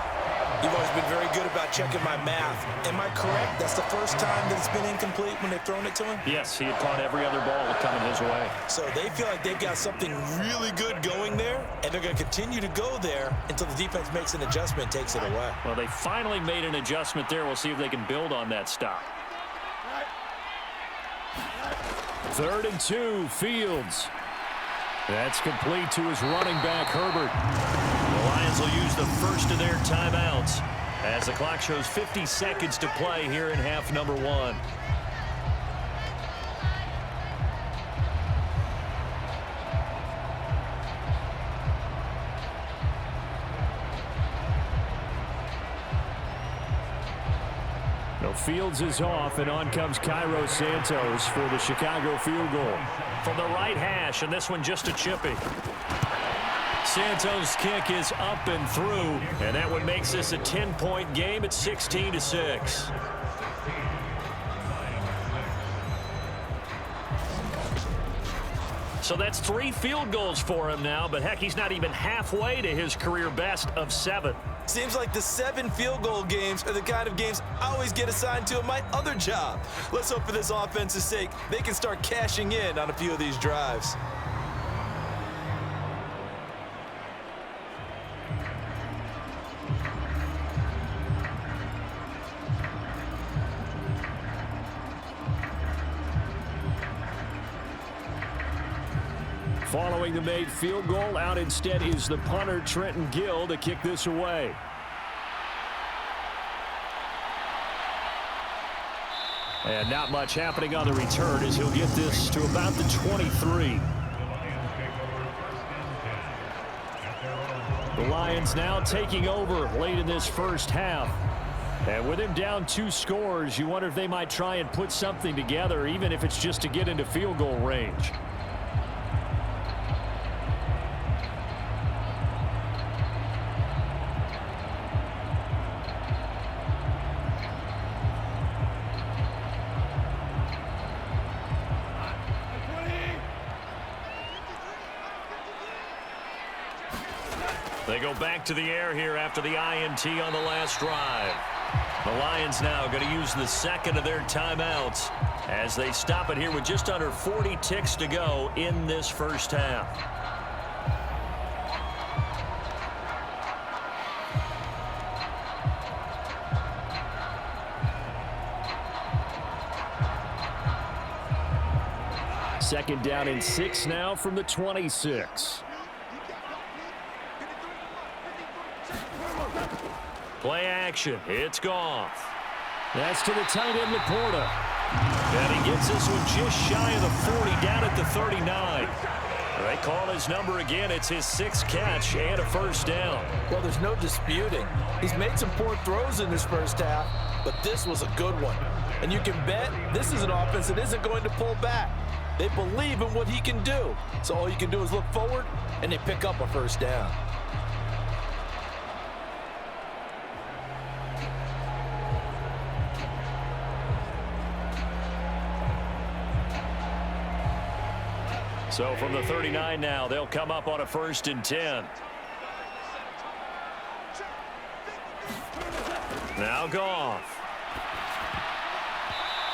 You've always been very good about checking my math. Am I correct? That's the first time that it's been incomplete when they've thrown it to him? Yes, he had caught every other ball coming his way. So they feel like they've got something really good going there, and they're going to continue to go there until the defense makes an adjustment and takes it away. Well, they finally made an adjustment there. We'll see if they can build on that stop. 3rd and 2, Fields. That's complete to his running back, Herbert. The Lions will use the first of their timeouts as the clock shows 50 seconds to play here in half number 1. No, Fields is off, and on comes Cairo Santos for the Chicago field goal. From the right hash, and this one just a chippy. Santos' kick is up and through, and that one makes this a 10-point game at 16-6. So that's 3 field goals for him now, but heck, he's not even halfway to his career best of 7. Seems like the 7 field goal games are the kind of games I always get assigned to in my other job. Let's hope for this offense's sake they can start cashing in on a few of these drives. Following the made field goal, out instead is the punter, Trenton Gill, to kick this away. And not much happening on the return as he'll get this to about the 23. The Lions now taking over late in this first half. And with him down 2 scores, you wonder if they might try and put something together, even if it's just to get into field goal range. They go back to the air here after the INT on the last drive. The Lions now going to use the second of their timeouts as they stop it here with just under 40 ticks to go in this first half. Second down and 6 now from the 26. Play action. It's Goff. That's to the tight end, Laporta. And he gets this one just shy of the 40, down at the 39. They call his number again. It's his 6th catch and a first down. Well, there's no disputing. He's made some poor throws in this first half, but this was a good one. And you can bet this is an offense that isn't going to pull back. They believe in what he can do. So all you can do is look forward, and they pick up a first down. So So from the 39 now, they'll come up on a 1st and 10. Now Goff.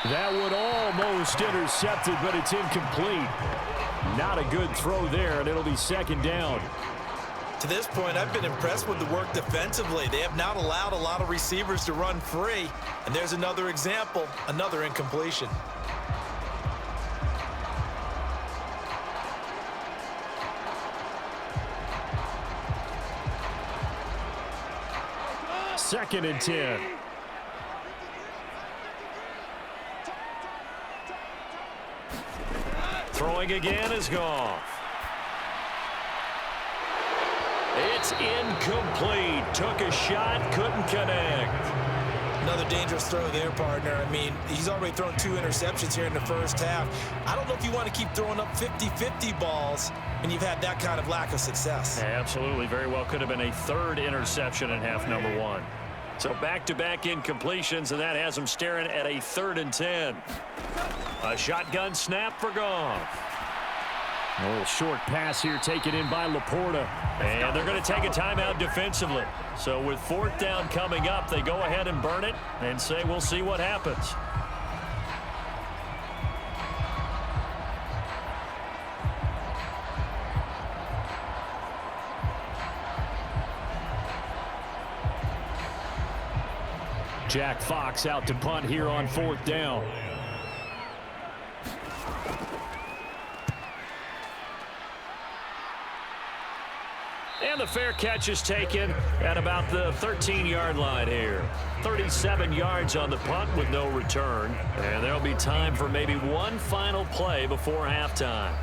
That one almost intercepted, but it's incomplete. Not a good throw there, and it'll be 2nd down. To this point, I've been impressed with the work defensively. They have not allowed a lot of receivers to run free. And there's another example, another incompletion. Second and 10. Throwing again is Goff. It's incomplete. Took a shot, couldn't connect. Another dangerous throw there, partner. I mean, he's already thrown 2 interceptions here in the first half. I don't know if you want to keep throwing up 50-50 balls when you've had that kind of lack of success. Absolutely. Very well could have been a 3rd interception in half number 1. So back-to-back incompletions, and that has him staring at a 3rd and 10. A shotgun snap for Goff. A little short pass here taken in by Laporta. And they're going to take a timeout defensively. So with 4th down coming up, they go ahead and burn it and say we'll see what happens. Jack Fox out to punt here on 4th down. And the fair catch is taken at about the 13-yard line here. 37 yards on the punt with no return. And there'll be time for maybe one final play before halftime.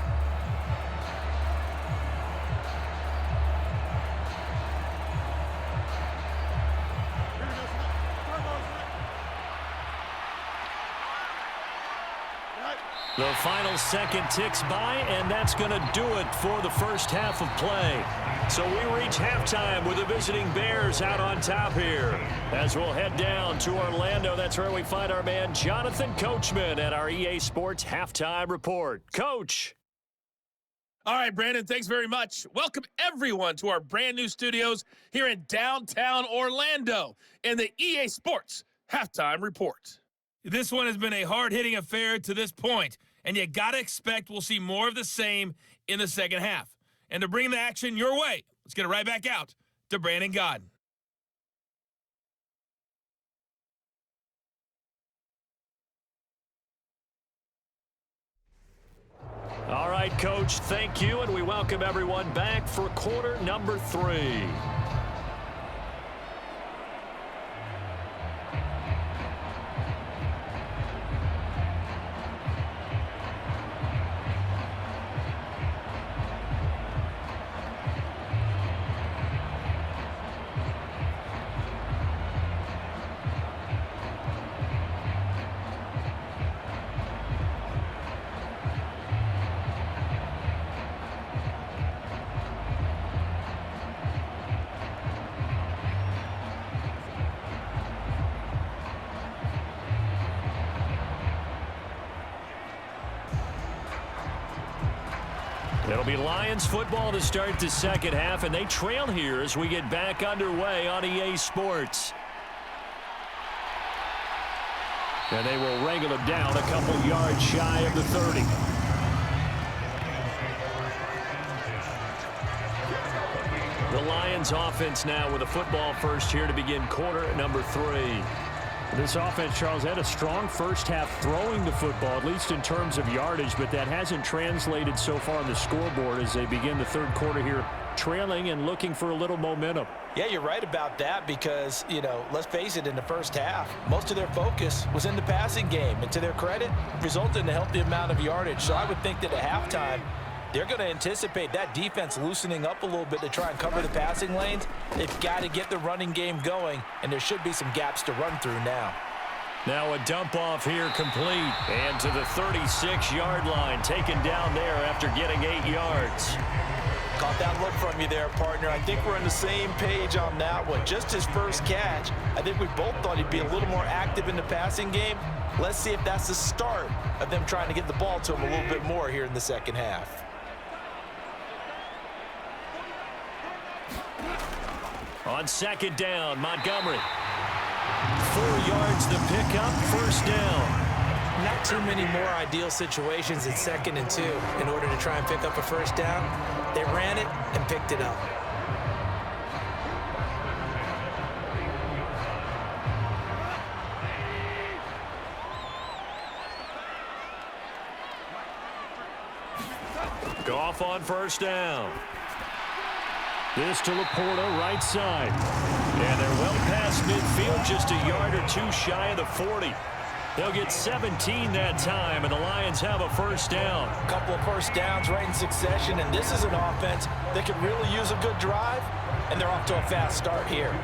The final second ticks by, and that's going to do it for the first half of play. So we reach halftime with the visiting Bears out on top here. As we'll head down to Orlando, that's where we find our man Jonathan Coachman at our EA Sports Halftime Report. Coach. All right, Brandon, thanks very much. Welcome, everyone, to our brand new studios here in downtown Orlando in the EA Sports Halftime Report. This one has been a hard-hitting affair to this point, and you got to expect we'll see more of the same in the second half. And to bring the action your way, let's get it right back out to Brandon Gaudin. All right, Coach, thank you, and we welcome everyone back for quarter number 3. It'll be Lions football to start the second half, and they trail here as we get back underway on EA Sports. And they will wrangle him down a couple yards shy of the 30. The Lions offense now with a football first here to begin quarter number 3. This offense, Charles, had a strong first half throwing the football, at least in terms of yardage, but that hasn't translated so far on the scoreboard as they begin the third quarter here, trailing and looking for a little momentum. Yeah, you're right about that because, you know, let's face it, in the first half, most of their focus was in the passing game. And to their credit, resulted in a healthy amount of yardage. So I would think that at halftime, they're going to anticipate that defense loosening up a little bit to try and cover the passing lanes. They've got to get the running game going, and there should be some gaps to run through now. Now a dump off here complete, and to the 36-yard line, taken down there after getting 8 yards. Caught that look from you there, partner. I think we're on the same page on that one. Just his first catch, I think we both thought he'd be a little more active in the passing game. Let's see if that's the start of them trying to get the ball to him a little bit more here in the second half. On second down, Montgomery. 4 yards to pick up, first down. Not too many more ideal situations at 2nd and 2 in order to try and pick up a first down. They ran it and picked it up. Goff on first down. This to Laporta, right side. And they're well past midfield, just a yard or two shy of the 40. They'll get 17 that time, and the Lions have a first down. A couple of first downs right in succession, and this is an offense that could really use a good drive, and they're off to a fast start here.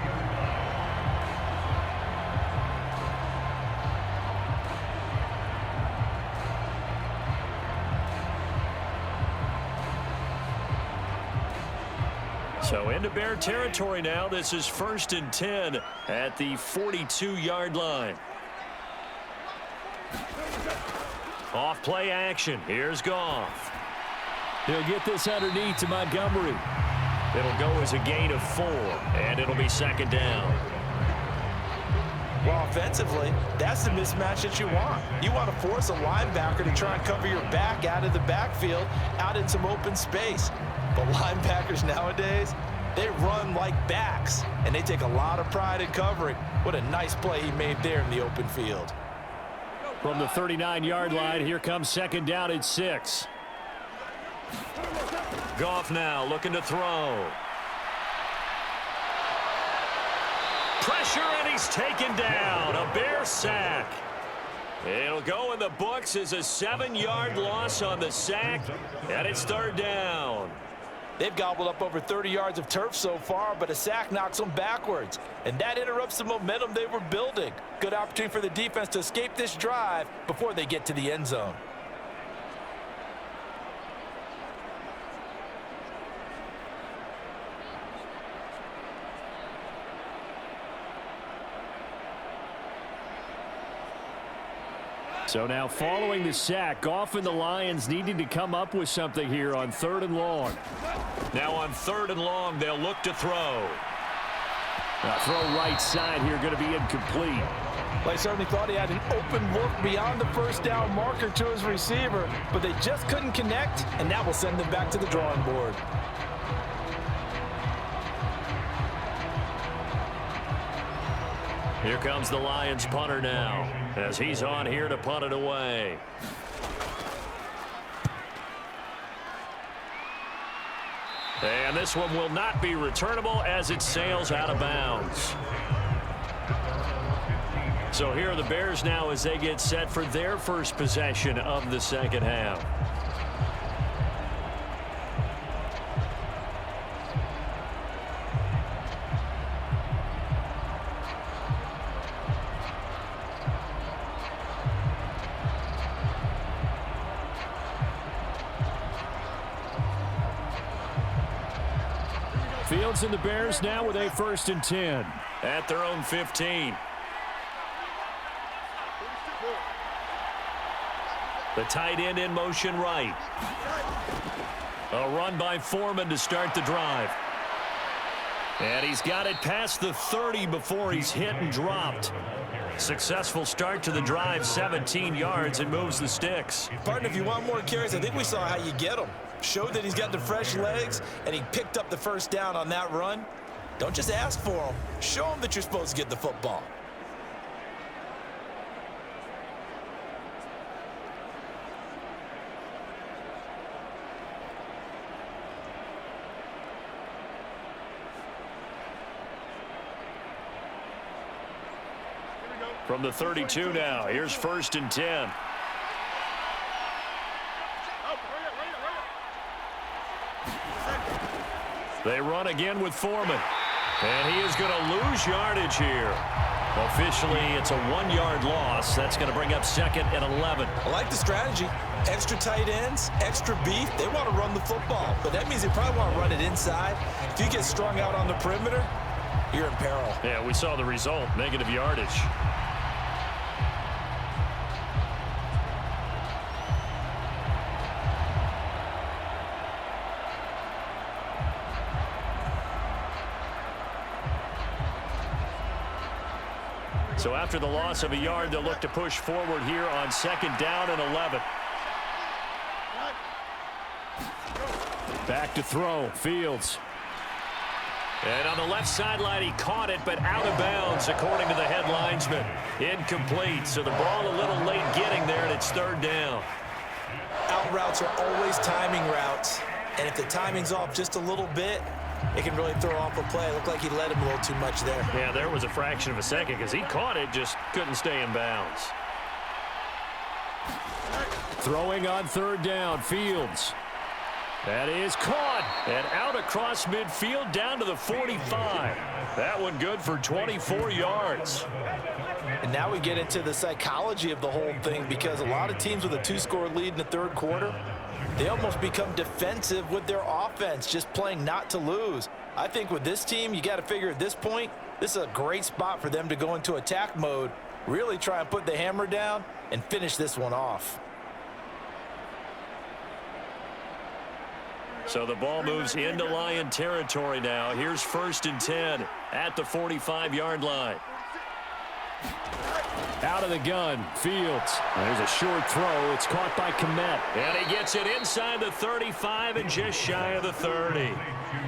So into Bear territory now. This is 1st and 10 at the 42-yard line. Off play action. Here's Goff. He'll get this underneath to Montgomery. It'll go as a gain of 4, and it'll be 2nd down. Well, offensively, that's the mismatch that you want. You want to force a linebacker to try and cover your back out of the backfield, out in some open space. But linebackers nowadays, they run like backs, and they take a lot of pride in covering. What a nice play he made there in the open field. From the 39-yard line, here comes 2nd down at 6. Goff now looking to throw. Pressure, and he's taken down. A Bear sack. It'll go in the books as a 7-yard loss on the sack, and it's 3rd down. They've gobbled up over 30 yards of turf so far, but a sack knocks them backwards, and that interrupts the momentum they were building. Good opportunity for the defense to escape this drive before they get to the end zone. So now following the sack, Goff and the Lions needing to come up with something here on 3rd and long. Now on 3rd and long, they'll look to throw. Now throw right side here, going to be incomplete. Well, I certainly thought he had an open look beyond the first down marker to his receiver, but they just couldn't connect, and that will send them back to the drawing board. Here comes the Lions punter now, as he's on here to punt it away. And this one will not be returnable as it sails out of bounds. So here are the Bears now as they get set for their first possession of the 2nd half. Fields and the Bears now with a 1st and 10 at their own 15. The tight end in motion right. A run by Foreman to start the drive. And he's got it past the 30 before he's hit and dropped. Successful start to the drive, 17 yards, and moves the sticks. Partner, if you want more carries, I think we saw how you get them. Showed that he's got the fresh legs, and he picked up the first down on that run. Don't just ask for them. Show them that you're supposed to get the football. From the 32 now, here's 1st and 10. They run again with Foreman. And he is going to lose yardage here. Officially, it's a 1-yard loss. That's going to bring up 2nd and 11. I like the strategy. Extra tight ends, extra beef. They want to run the football, but that means they probably want to run it inside. If you get strung out on the perimeter, you're in peril. Yeah, we saw the result, negative yardage. So after the loss of a yard, they'll look to push forward here on 2nd down and 11. Back to throw, Fields. And on the left sideline, he caught it, but out of bounds, according to the head linesman. Incomplete, so the ball a little late getting there, and it's 3rd down. Out routes are always timing routes, and if the timing's off just a little bit, it can really throw off a play. It looked like he led him a little too much there. Yeah, there was a fraction of a second because he caught it, just couldn't stay in bounds. Throwing on 3rd down, Fields. That is caught and out across midfield down to the 45. That one good for 24 yards. And now we get into the psychology of the whole thing, because a lot of teams with a 2-score lead in the 3rd quarter, they almost become defensive with their offense, just playing not to lose. I think with this team, you got to figure at this point, this is a great spot for them to go into attack mode, really try and put the hammer down and finish this one off. So the ball moves into Lion territory now. Here's 1st and 10 at the 45-yard line. Out of the gun, Fields. There's a short throw. It's caught by Kmet. And he gets it inside the 35 and just shy of the 30.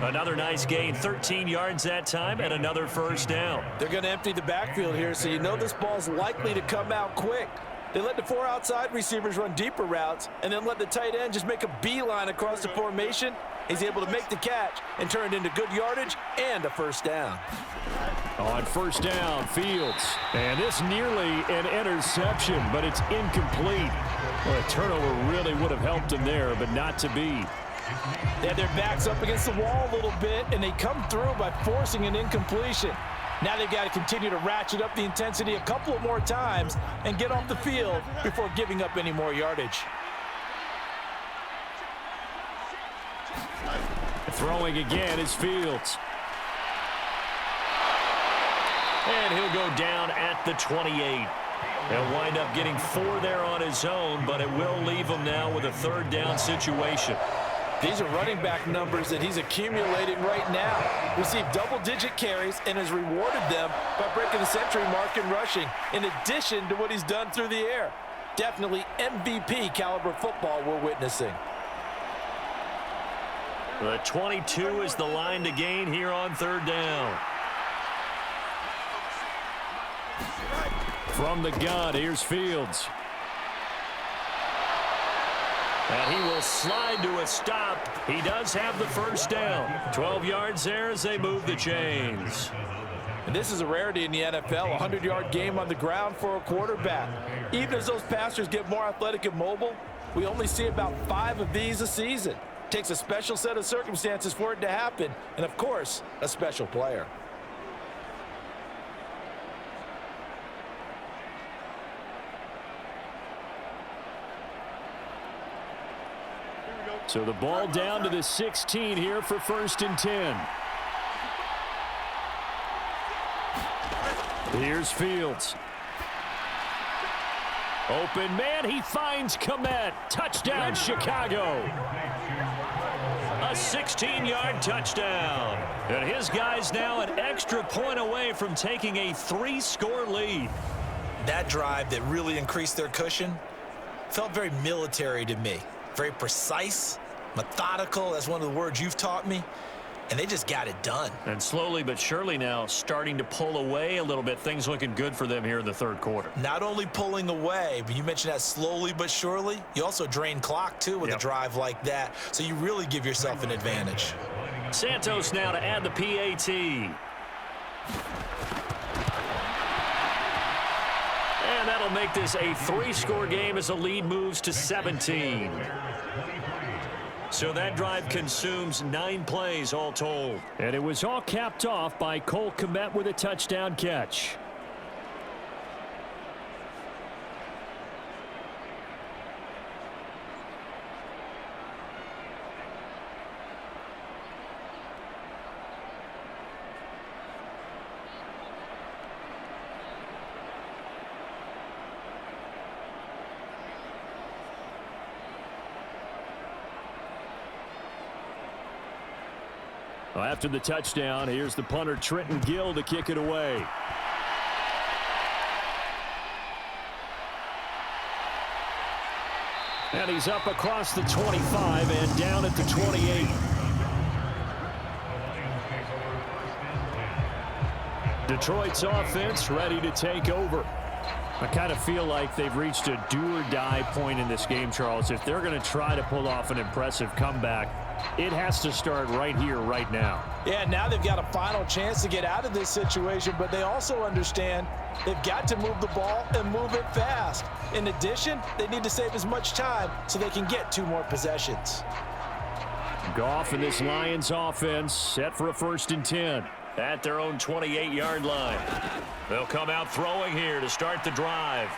Another nice gain, 13 yards that time, and another 1st down. They're going to empty the backfield here, so you know this ball's likely to come out quick. They let the 4 outside receivers run deeper routes and then let the tight end just make a beeline across the formation. He's able to make the catch and turn it into good yardage and a 1st down. On 1st down, Fields. And this nearly an interception, but it's incomplete. Well, a turnover really would have helped him there, but not to be. They had their backs up against the wall a little bit, and they come through by forcing an incompletion. Now they've got to continue to ratchet up the intensity a couple of more times and get off the field before giving up any more yardage. Throwing again is Fields. And he'll go down at the 28. He'll wind up getting 4 there on his own, but it will leave him now with a 3rd down situation. These are running back numbers that he's accumulating right now. Received double-digit carries and has rewarded them by breaking the century mark in rushing, in addition to what he's done through the air. Definitely MVP caliber football we're witnessing. The 22 is the line to gain here on 3rd down. From the gun, here's Fields. And he will slide to a stop. He does have the 1st down. 12 yards there as they move the chains. And this is a rarity in the NFL, a 100-yard game on the ground for a quarterback. Even as those passers get more athletic and mobile, we only see about 5 of these a season. Takes a special set of circumstances for it to happen, and of course, a special player. So the ball down to the 16 here for 1st and 10. Here's Fields. Open man, he finds Kmet. Touchdown, Chicago. A 16-yard touchdown. And his guy's now an extra point away from taking a 3-score lead. That drive that really increased their cushion felt very military to me. Very precise, methodical. That's one of the words you've taught me. And they just got it done. And slowly but surely now starting to pull away a little bit. Things looking good for them here in the 3rd quarter. Not only pulling away, but you mentioned that slowly but surely. You also drain clock, too, with a drive like that. So you really give yourself an advantage. Santos now to add the PAT. And that'll make this a 3-score game as the lead moves to 17. So that drive consumes 9 plays all told. And it was all capped off by Cole Kmet with a touchdown catch. Well, after the touchdown, here's the punter Trenton Gill to kick it away. And he's up across the 25 and down at the 28. Detroit's offense ready to take over. I kind of feel like they've reached a do-or-die point in this game, Charles. If they're going to try to pull off an impressive comeback, it has to start right here, right now. Yeah, now they've got a final chance to get out of this situation, but they also understand they've got to move the ball and move it fast. In addition, they need to save as much time so they can get 2 more possessions. Goff and this Lions offense set for a 1st and 10. At their own 28-yard line. They'll come out throwing here to start the drive.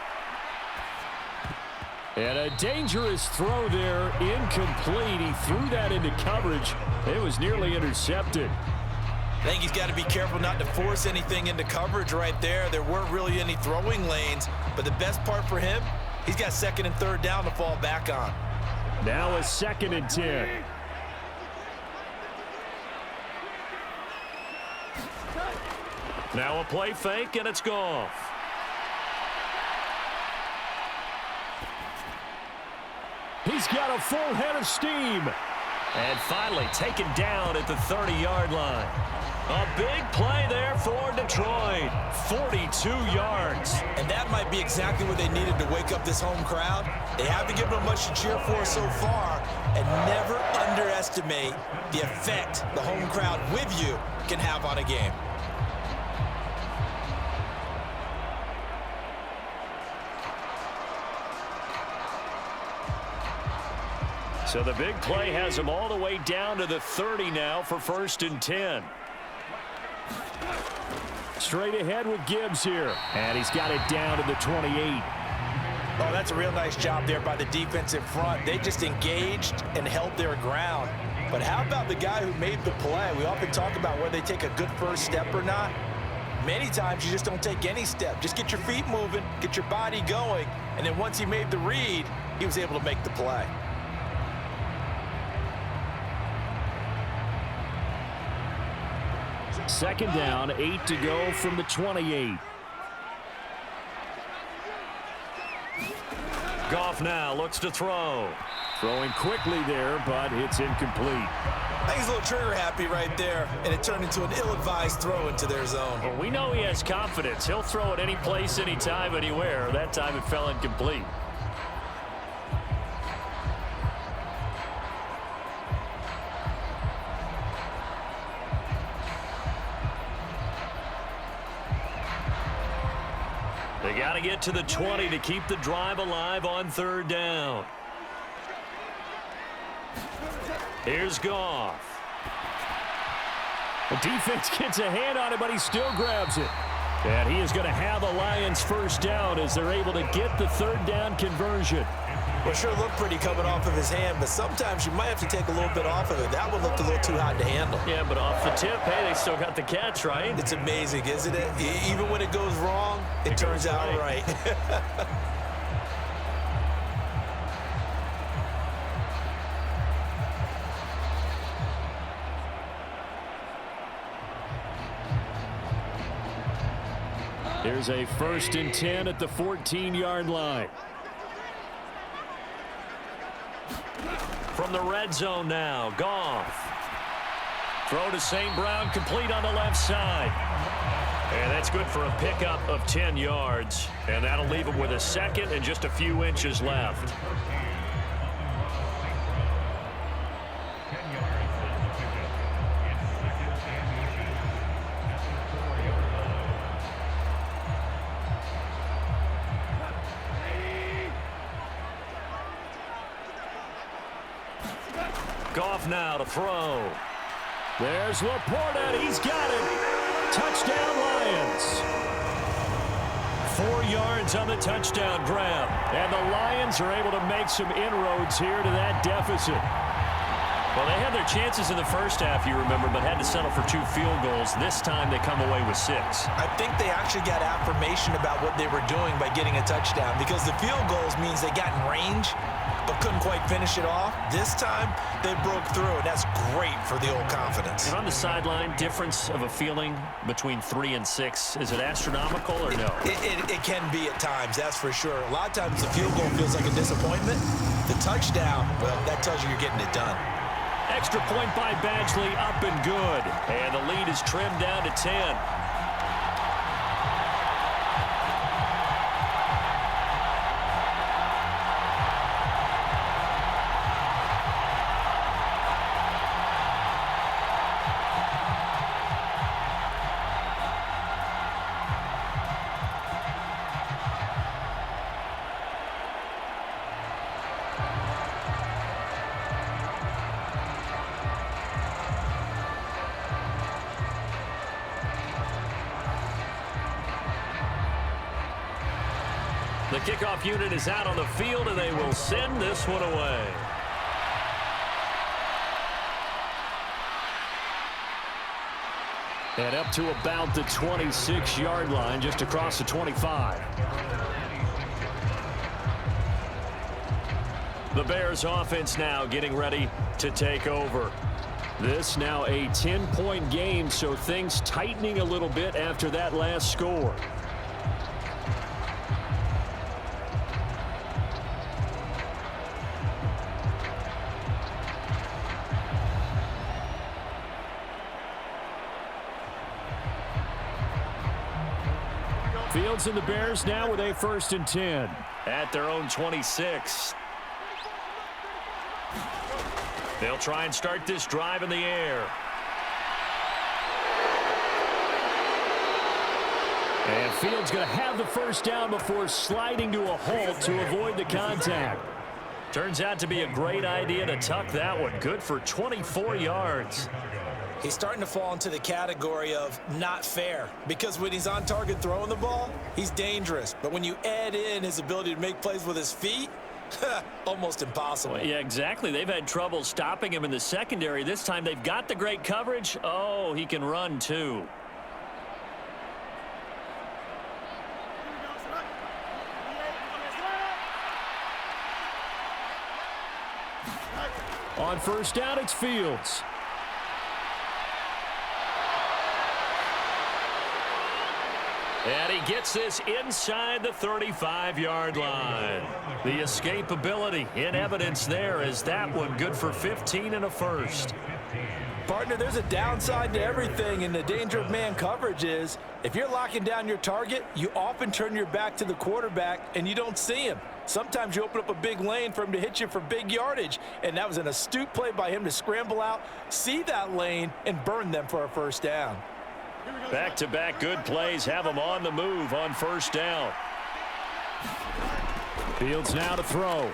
And a dangerous throw there, incomplete. He threw that into coverage. It was nearly intercepted. I think he's got to be careful not to force anything into coverage right there. There weren't really any throwing lanes, but the best part for him, he's got 2nd and 3rd down to fall back on. Now a 2nd and 10. Now a play fake, and it's Goff. He's got a full head of steam. And finally taken down at the 30-yard line. A big play there for Detroit. 42 yards. And that might be exactly what they needed to wake up this home crowd. They haven't given them much to cheer for so far. And never underestimate the effect the home crowd with you can have on a game. So the big play has him all the way down to the 30 now for 1st and 10. Straight ahead with Gibbs here. And he's got it down to the 28. Oh, that's a real nice job there by the defensive front. They just engaged and held their ground. But how about the guy who made the play? We often talk about whether they take a good first step or not. Many times you just don't take any step. Just get your feet moving, get your body going, and then once he made the read, he was able to make the play. Second down, 8 to go from the 28. Goff now looks to throw. Throwing quickly there, but it's incomplete. I think he's a little trigger happy right there, and it turned into an ill-advised throw into their zone. Well, we know he has confidence. He'll throw it any place, anytime, anywhere. That time it fell incomplete. They got to get to the 20 to keep the drive alive on 3rd down. Here's Goff. The defense gets a hand on it, but he still grabs it. And he is going to have a Lions 1st down as they're able to get the 3rd down conversion. Well, sure looked pretty coming off of his hand, but sometimes you might have to take a little bit off of it. That one looked a little too hot to handle. Yeah, but off the tip, hey, they still got the catch, right? It's amazing, isn't it? Even when it goes wrong, it turns out right. Here's a 1st and 10 at the 14-yard line. From the red zone now, Goff. Throw to St. Brown, complete on the left side. And that's good for a pickup of 10 yards. And that'll leave him with a 2nd and just a few inches left. Goff now to throw. There's Laporta. He's got it. Touchdown, Lions. 4 yards on the touchdown grab. And the Lions are able to make some inroads here to that deficit. Well, they had their chances in the first half, you remember, but had to settle for 2 field goals. This time they come away with 6. I think they actually got affirmation about what they were doing by getting a touchdown, because the field goals means they got in range but couldn't quite finish it off. This time, they broke through, and that's great for the old confidence. And on the sideline, difference of a feeling between 3 and 6, is it astronomical or no? It can be at times, that's for sure. A lot of times the field goal feels like a disappointment. The the touchdown, well, that tells you you're getting it done. Extra point by Badgley, up and good. And the lead is trimmed down to 10. The kickoff unit is out on the field, and they will send this one away. And up to about the 26-yard line, just across the 25. The Bears offense now getting ready to take over. This now a 10-point game, so things tightening a little bit after that last score. Fields and the Bears now with a 1st and 10 at their own 26. They'll try and start this drive in the air. And Fields going to have the first down before sliding to a halt to avoid the contact. Turns out to be a great idea to tuck that one. Good for 24 yards. He's starting to fall into the category of not fair, because when he's on target throwing the ball, he's dangerous. But when you add in his ability to make plays with his feet, almost impossible. Well, yeah, exactly. They've had trouble stopping him in the secondary. This time they've got the great coverage. Oh, he can run too. On first down, it's Fields. And he gets this inside the 35-yard line. The escapability in evidence there is that one good for 15 and a first. Partner, there's a downside to everything, and the danger of man coverage is if you're locking down your target, you often turn your back to the quarterback and you don't see him. Sometimes you open up a big lane for him to hit you for big yardage, and that was an astute play by him to scramble out, see that lane, and burn them for a first down. Back-to-back good plays have him on the move on first down. Fields now to throw.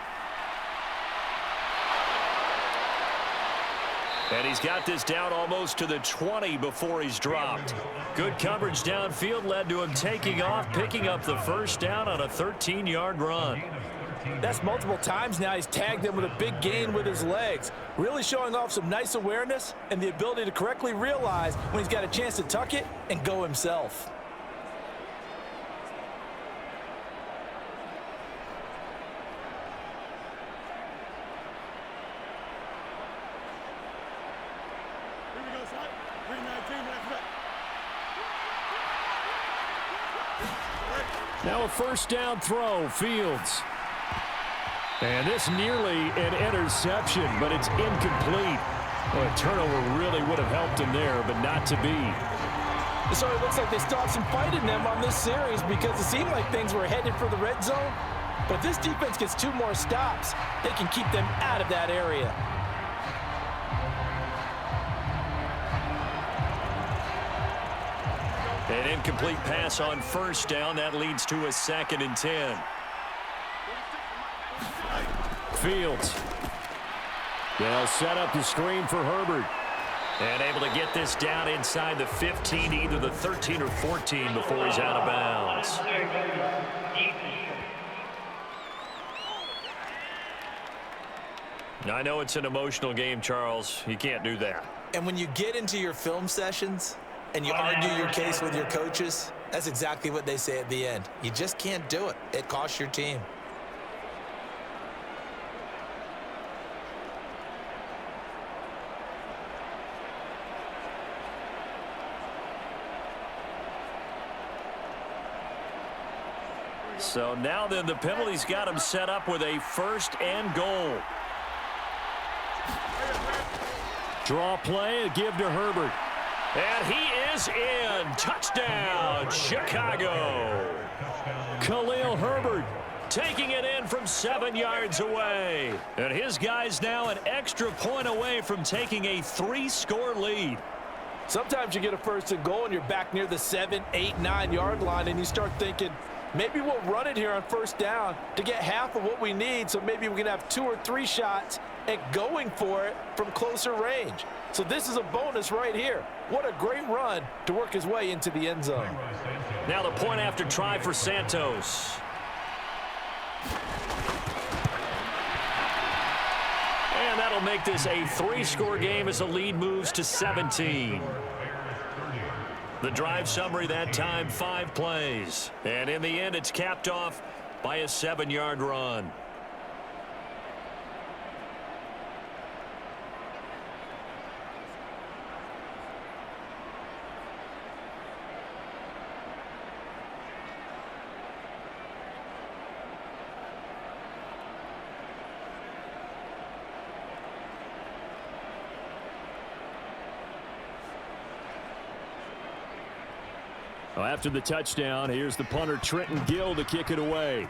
And he's got this down almost to the 20 before he's dropped. Good coverage downfield led to him taking off, picking up the first down on a 13-yard run. That's multiple times now he's tagged him with a big gain with his legs. Really showing off some nice awareness and the ability to correctly realize when he's got a chance to tuck it and go himself. Now a first down throw, Fields. And this nearly an interception, but it's incomplete. Well, a turnover really would have helped him there, but not to be. So it looks like they still have some fight in them on this series, because it seemed like things were headed for the red zone. But if this defense gets 2 more stops, they can keep them out of that area. An incomplete pass on first down. That leads to a 2nd and 10. Fields. They'll set up the screen for Herbert. And able to get this down inside the 15, either the 13 or 14 before he's out of bounds. I know it's an emotional game, Charles. You can't do that. And when you get into your film sessions and you argue your case with your coaches, that's exactly what they say at the end. You just can't do it. It costs your team. So now then the penalty's got him set up with a 1st and goal. Draw play, a give to Herbert. And he is in. Touchdown, Chicago. Khalil Herbert taking it in from 7 yards away. And his guy's now an extra point away from taking a 3-score lead. Sometimes you get a 1st and goal and you're back near the 7, 8, 9-yard line and you start thinking, maybe we'll run it here on 1st down to get half of what we need, so maybe we can have 2 or 3 shots at going for it from closer range. So this is a bonus right here. What a great run to work his way into the end zone. Now the point after try for Santos. And that'll make this a 3-score game as the lead moves to 17. The drive summary that time, 5 plays. And in the end, it's capped off by a 7-yard run. Well, after the touchdown, here's the punter, Trenton Gill, to kick it away.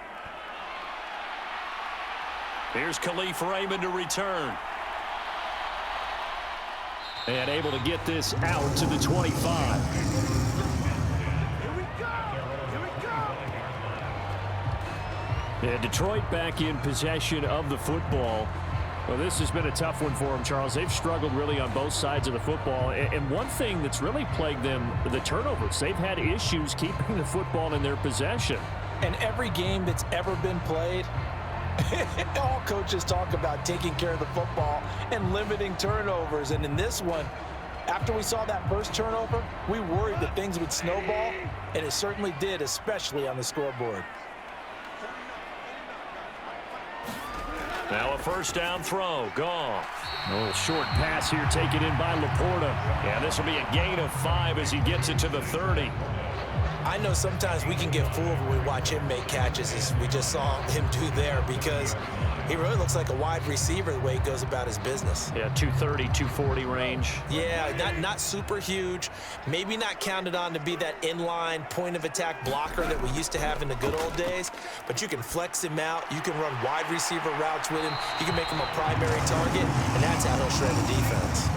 Here's Khalif Raymond to return. And able to get this out to the 25. Here we go! Here we go! And Detroit back in possession of the football. Well, this has been a tough one for them, Charles. They've struggled really on both sides of the football. And one thing that's really plagued them, the turnovers. They've had issues keeping the football in their possession. And every game that's ever been played, all coaches talk about taking care of the football and limiting turnovers. And in this one, after we saw that first turnover, we worried that things would snowball, and it certainly did, especially on the scoreboard. Now a 1st down throw. Goff. A little short pass here taken in by Laporta. And this will be a gain of 5 as he gets it to the 30. I know sometimes we can get fooled when we watch him make catches, as we just saw him do there, because he really looks like a wide receiver the way he goes about his business. Yeah, 230, 240 range. Yeah, not super huge. Maybe not counted on to be that inline point-of-attack blocker that we used to have in the good old days, but you can flex him out. You can run wide receiver routes with him. You can make him a primary target, and that's how he'll shred the defense.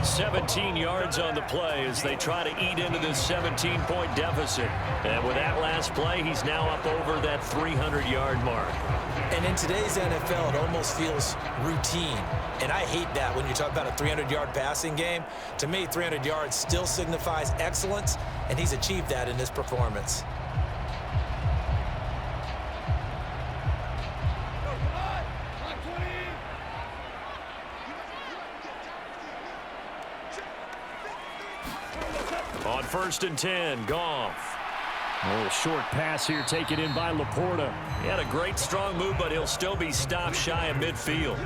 17 yards on the play as they try to eat into this 17-point deficit. And with that last play, he's now up over that 300-yard mark. And in today's NFL, it almost feels routine. And I hate that when you talk about a 300-yard passing game. To me, 300 yards still signifies excellence, and he's achieved that in this performance. On 1st and 10, Goff. A little short pass here taken in by Laporta. He had a great strong move, but he'll still be stopped shy of midfield.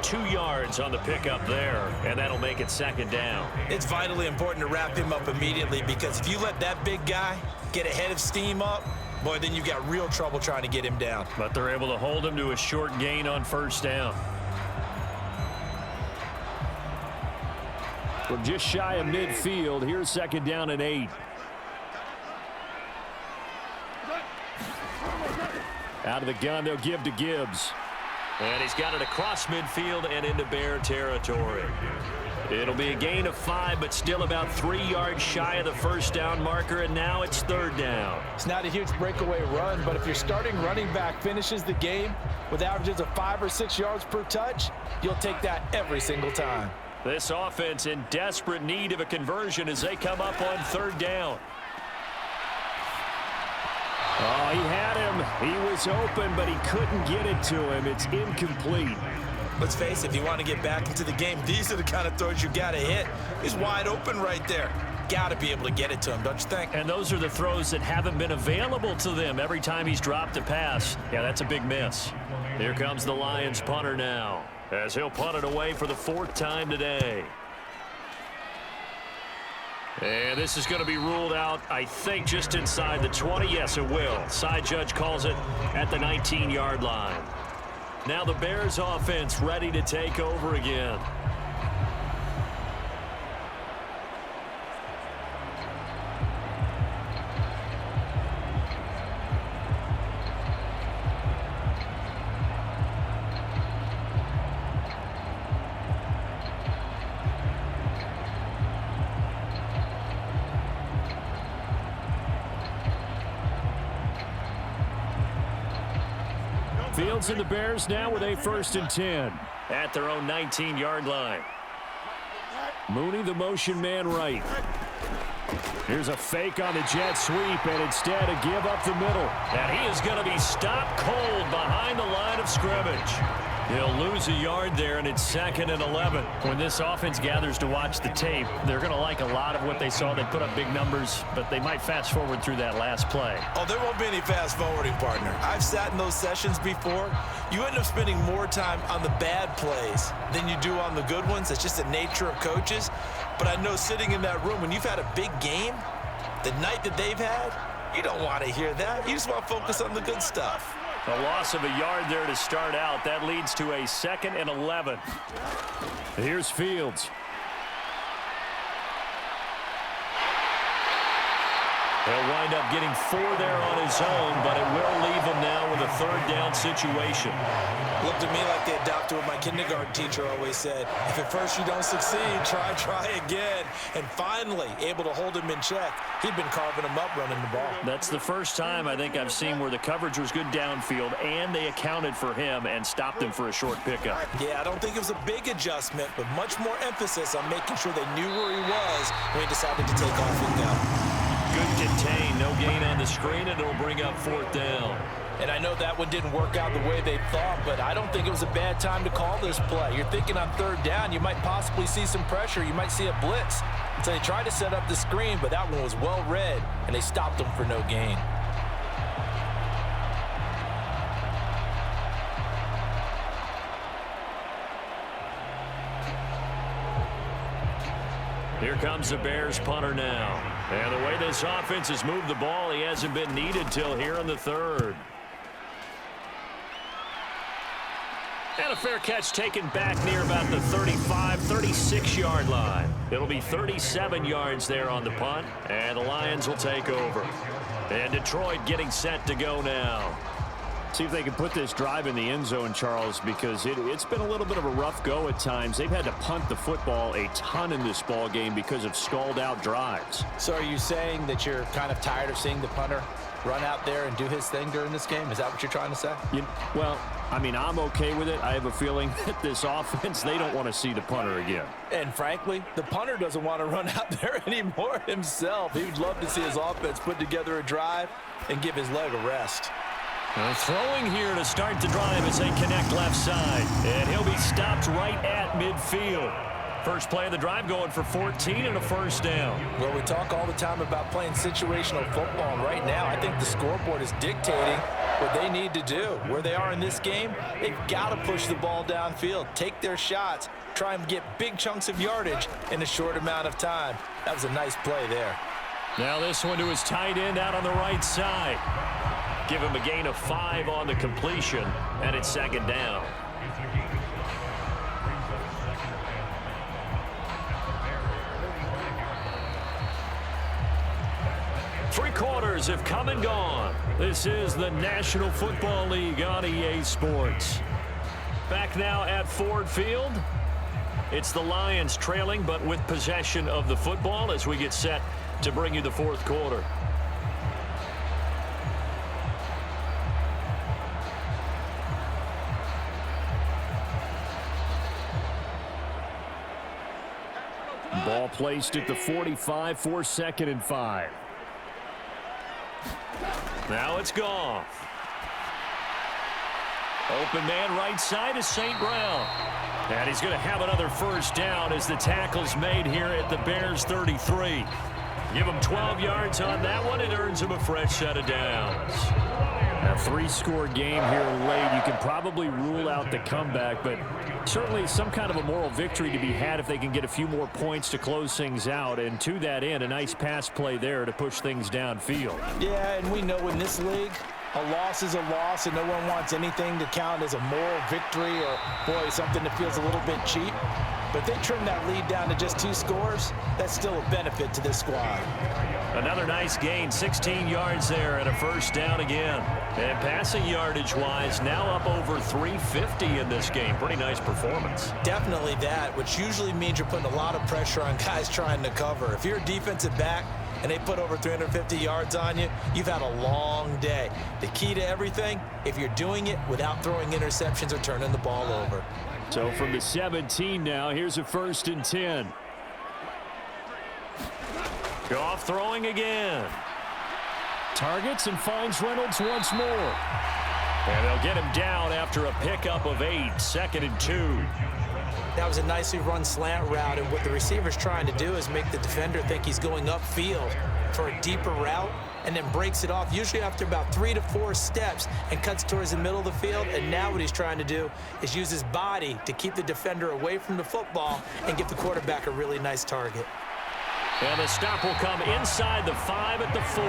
2 yards on the pickup there, and that'll make it 2nd down. It's vitally important to wrap him up immediately, because if you let that big guy get a head of steam up, boy, then you've got real trouble trying to get him down. But they're able to hold him to a short gain on 1st down. From just shy of midfield, here's 2nd down and 8. Out of the gun, they'll give to Gibbs. And he's got it across midfield and into Bear territory. It'll be a gain of 5, but still about 3 yards shy of the 1st down marker, and now it's 3rd down. It's not a huge breakaway run, but if your starting running back finishes the game with averages of 5 or 6 yards per touch, you'll take that every single time. This offense in desperate need of a conversion as they come up on 3rd down. Oh, he had him. He was open, but he couldn't get it to him. It's incomplete. Let's face it, if you want to get back into the game, these are the kind of throws you got to hit. He's wide open right there. Got to be able to get it to him, don't you think? And those are the throws that haven't been available to them every time he's dropped a pass. Yeah, that's a big miss. Here comes the Lions punter now, as he'll punt it away for the 4th time today. And this is going to be ruled out, I think, just inside the 20. Yes, it will. Side judge calls it at the 19-yard line. Now the Bears offense ready to take over again. Fields and the Bears now with a 1st and 10 at their own 19-yard line. Mooney, the motion man right. Here's a fake on the jet sweep, and instead a give up the middle. And he is going to be stopped cold behind the line of scrimmage. He'll lose a yard there, and it's 2nd and 11. When this offense gathers to watch the tape, they're going to like a lot of what they saw. They put up big numbers, but they might fast forward through that last play. Oh, there won't be any fast forwarding, partner. I've sat in those sessions before. You end up spending more time on the bad plays than you do on the good ones. It's just the nature of coaches. But I know sitting in that room, when you've had a big game, the night that they've had, you don't want to hear that. You just want to focus on the good stuff. A loss of a yard there to start out. That leads to a 2nd and 11. Here's Fields. He'll wind up getting 4 there on his own, but it will leave him now with a 3rd down situation. Looked to me like they adopted what my kindergarten teacher always said. If at first you don't succeed, try again. And finally, able to hold him in check. He'd been carving him up running the ball. That's the first time I think I've seen where the coverage was good downfield and they accounted for him and stopped him for a short pickup. Yeah, I don't think it was a big adjustment, but much more emphasis on making sure they knew where he was when he decided to take off and go. Good contain, no gain on the screen, and it'll bring up 4th down. And I know that one didn't work out the way they thought, but I don't think it was a bad time to call this play. You're thinking on 3rd down, you might possibly see some pressure. You might see a blitz. So they tried to set up the screen, but that one was well read, and they stopped them for no gain. Here comes the Bears punter now. And the way this offense has moved the ball, he hasn't been needed till here in the 3rd. And a fair catch taken back near about the 35, 36-yard line. It'll be 37 yards there on the punt, and the Lions will take over. And Detroit getting set to go now. See if they can put this drive in the end zone, Charles, because it's been a little bit of a rough go at times. They've had to punt the football a ton in this ball game because of stalled-out drives. So are you saying that you're kind of tired of seeing the punter run out there and do his thing during this game? Is that what you're trying to say? Well, I mean, I'm okay with it. I have a feeling that this offense, they don't want to see the punter again. And frankly, the punter doesn't want to run out there anymore himself. He would love to see his offense put together a drive and give his leg a rest. Throwing here to start the drive as they connect left side. And he'll be stopped right at midfield. First play of the drive going for 14 and a 1st down. Well, we talk all the time about playing situational football, and right now I think the scoreboard is dictating what they need to do. Where they are in this game, they've got to push the ball downfield, take their shots, try and get big chunks of yardage in a short amount of time. That was a nice play there. Now this one to his tight end out on the right side. Give him a gain of 5 on the completion, and it's 2nd down. Three quarters have come and gone. This is the National Football League on EA Sports. Back now at Ford Field. It's the Lions trailing, but with possession of the football as we get set to bring you the 4th quarter. Ball placed at the 45 for 2nd and 5. Now it's Goff. Open man right side is St. Brown. And he's going to have another 1st down as the tackle's made here at the Bears 33. Give him 12 yards on that one. It earns him a fresh set of downs. A three-score game here late. You can probably rule out the comeback, but certainly some kind of a moral victory to be had if they can get a few more points to close things out. And to that end, a nice pass play there to push things downfield. Yeah, and we know in this league, a loss is a loss, and no one wants anything to count as a moral victory or, boy, something that feels a little bit cheap. But if they trim that lead down to just 2 scores, that's still a benefit to this squad. Another nice gain, 16 yards there and a first down again. And passing yardage-wise, now up over 350 in this game. Pretty nice performance. Definitely that, which usually means you're putting a lot of pressure on guys trying to cover. If you're a defensive back and they put over 350 yards on you, you've had a long day. The key to everything, if you're doing it without throwing interceptions or turning the ball over. So from the 17 now, here's a 1st and 10. Goff throwing again. Targets and finds Reynolds once more. And they'll get him down after a pickup of 8, 2nd and 2. That was a nicely run slant route, and what the receiver's trying to do is make the defender think he's going upfield for a deeper route and then breaks it off, usually after about 3 to 4 steps, and cuts towards the middle of the field. And now what he's trying to do is use his body to keep the defender away from the football and give the quarterback a really nice target. And the stop will come inside the 5 at the 4.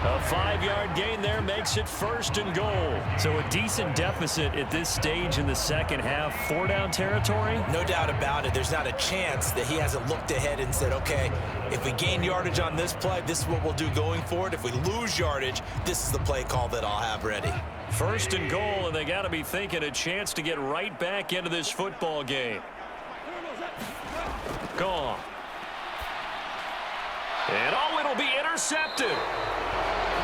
A 5-yard gain there makes it 1st and goal. So a decent deficit at this stage in the second half. 4-down territory? No doubt about it. There's not a chance that he hasn't looked ahead and said, okay, if we gain yardage on this play, this is what we'll do going forward. If we lose yardage, this is the play call that I'll have ready. 1st and goal, and they got to be thinking a chance to get right back into this football game. Gone. And it'll be intercepted.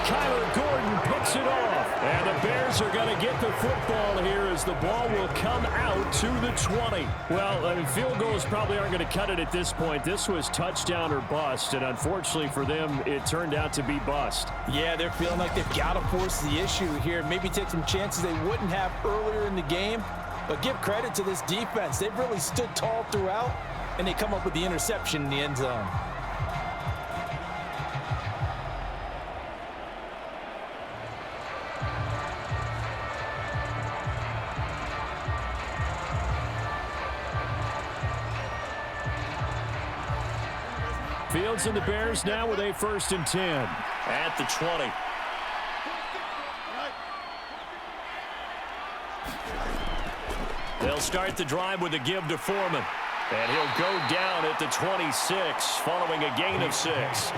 Kyler Gordon picks it off. And the Bears are going to get the football here as the ball will come out to the 20. Well, I mean, field goals probably aren't going to cut it at this point. This was touchdown or bust, and unfortunately for them, it turned out to be bust. Yeah, they're feeling like they've got to force the issue here. Maybe take some chances they wouldn't have earlier in the game. But give credit to this defense. They've really stood tall throughout, and they come up with the interception in the end zone. Fields and the Bears now with a 1st and 10 at the 20. They'll start the drive with a give to Foreman. And he'll go down at the 26 following a gain of 6.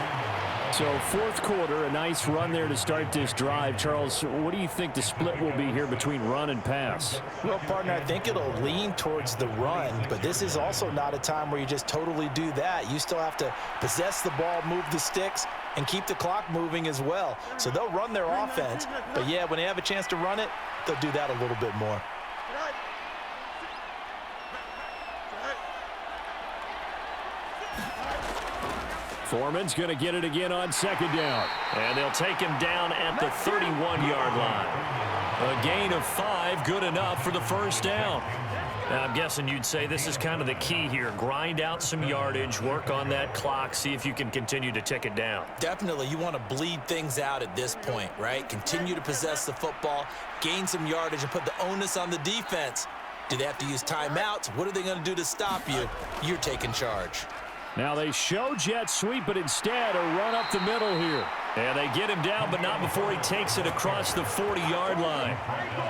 So 4th quarter, a nice run there to start this drive. Charles, what do you think the split will be here between run and pass? Well, partner, I think it'll lean towards the run, but this is also not a time where you just totally do that. You still have to possess the ball, move the sticks, and keep the clock moving as well. So they'll run their offense, but yeah, when they have a chance to run it, they'll do that a little bit more. Foreman's going to get it again on 2nd down. And they'll take him down at the 31-yard line. A gain of 5, good enough for the 1st down. Now, I'm guessing you'd say this is kind of the key here. Grind out some yardage, work on that clock, see if you can continue to tick it down. Definitely, you want to bleed things out at this point, right? Continue to possess the football, gain some yardage, and put the onus on the defense. Do they have to use timeouts? What are they going to do to stop you? You're taking charge. Now they show jet sweep, but instead a run up the middle here. And they get him down, but not before he takes it across the 40-yard line.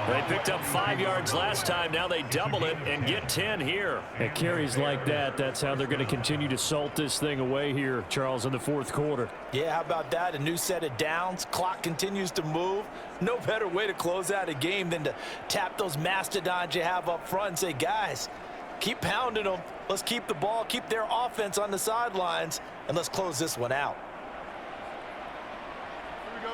They picked up 5 yards last time. Now they double it and get 10 here. At carries like that, that's how they're going to continue to salt this thing away here, Charles, in the 4th quarter. Yeah, how about that? A new set of downs. Clock continues to move. No better way to close out a game than to tap those mastodons you have up front and say, guys, keep pounding them. Let's keep the ball, keep their offense on the sidelines, and let's close this one out. Here we go.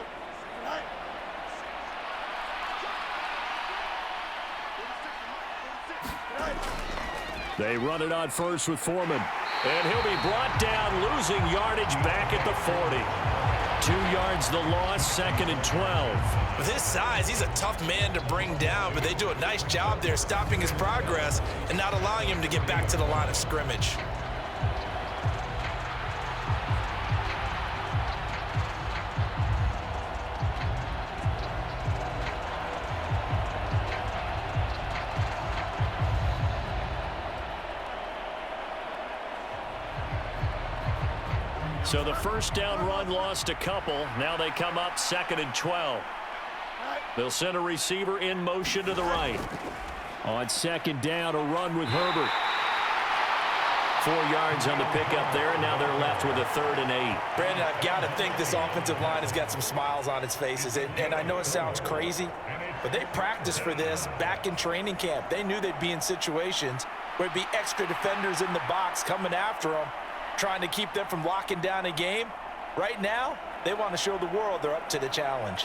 They run it on first with Foreman. And he'll be brought down, losing yardage back at the 40. 2 yards the loss, 2nd and 12. With his size, he's a tough man to bring down, but they do a nice job there stopping his progress and not allowing him to get back to the line of scrimmage. So the first down run lost a couple. Now they come up 2nd and 12. They'll send a receiver in motion to the right. On 2nd down, a run with Herbert. 4 yards on the pickup there, and now they're left with a 3rd and 8. Brandon, I've got to think this offensive line has got some smiles on its faces. And I know it sounds crazy, but they practiced for this back in training camp. They knew they'd be in situations where it'd be extra defenders in the box coming after them, trying to keep them from locking down a game. Right now, they want to show the world they're up to the challenge.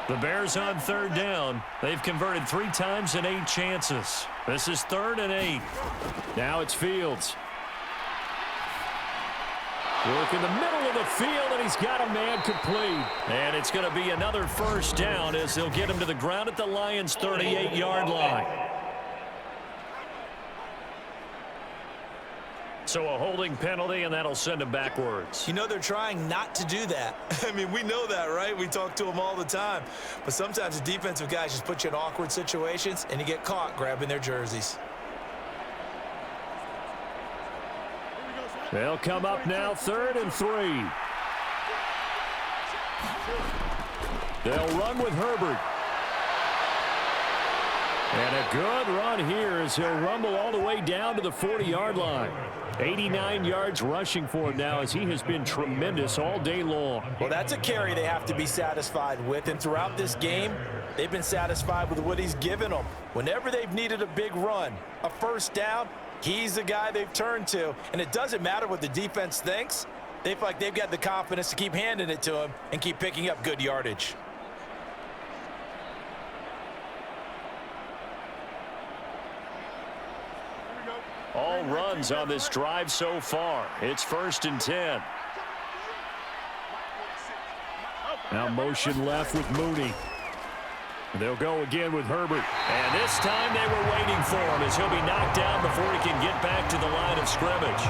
The Bears on 3rd down. They've converted 3 times in 8 chances. This is 3rd and 8. Now it's Fields. Work in the middle of the field, and he's got a man complete. And it's going to be another first down as they'll get him to the ground at the Lions' 38-yard line. So a holding penalty, and that'll send him backwards. You know, they're trying not to do that. I mean, we know that, right? We talk to them all the time. But sometimes the defensive guys just put you in awkward situations, and you get caught grabbing their jerseys. They'll come up now 3rd and 3. They'll run with Herbert. And a good run here as he'll rumble all the way down to the 40-yard line. 89 yards rushing for him now as he has been tremendous all day long. Well, that's a carry they have to be satisfied with. And throughout this game, they've been satisfied with what he's given them. Whenever they've needed a big run, a first down, he's the guy they've turned to. And it doesn't matter what the defense thinks. They feel like they've got the confidence to keep handing it to him and keep picking up good yardage. All runs on this drive so far. It's 1st and 10. Now motion left with Mooney. They'll go again with Herbert. And this time they were waiting for him as he'll be knocked down before he can get back to the line of scrimmage.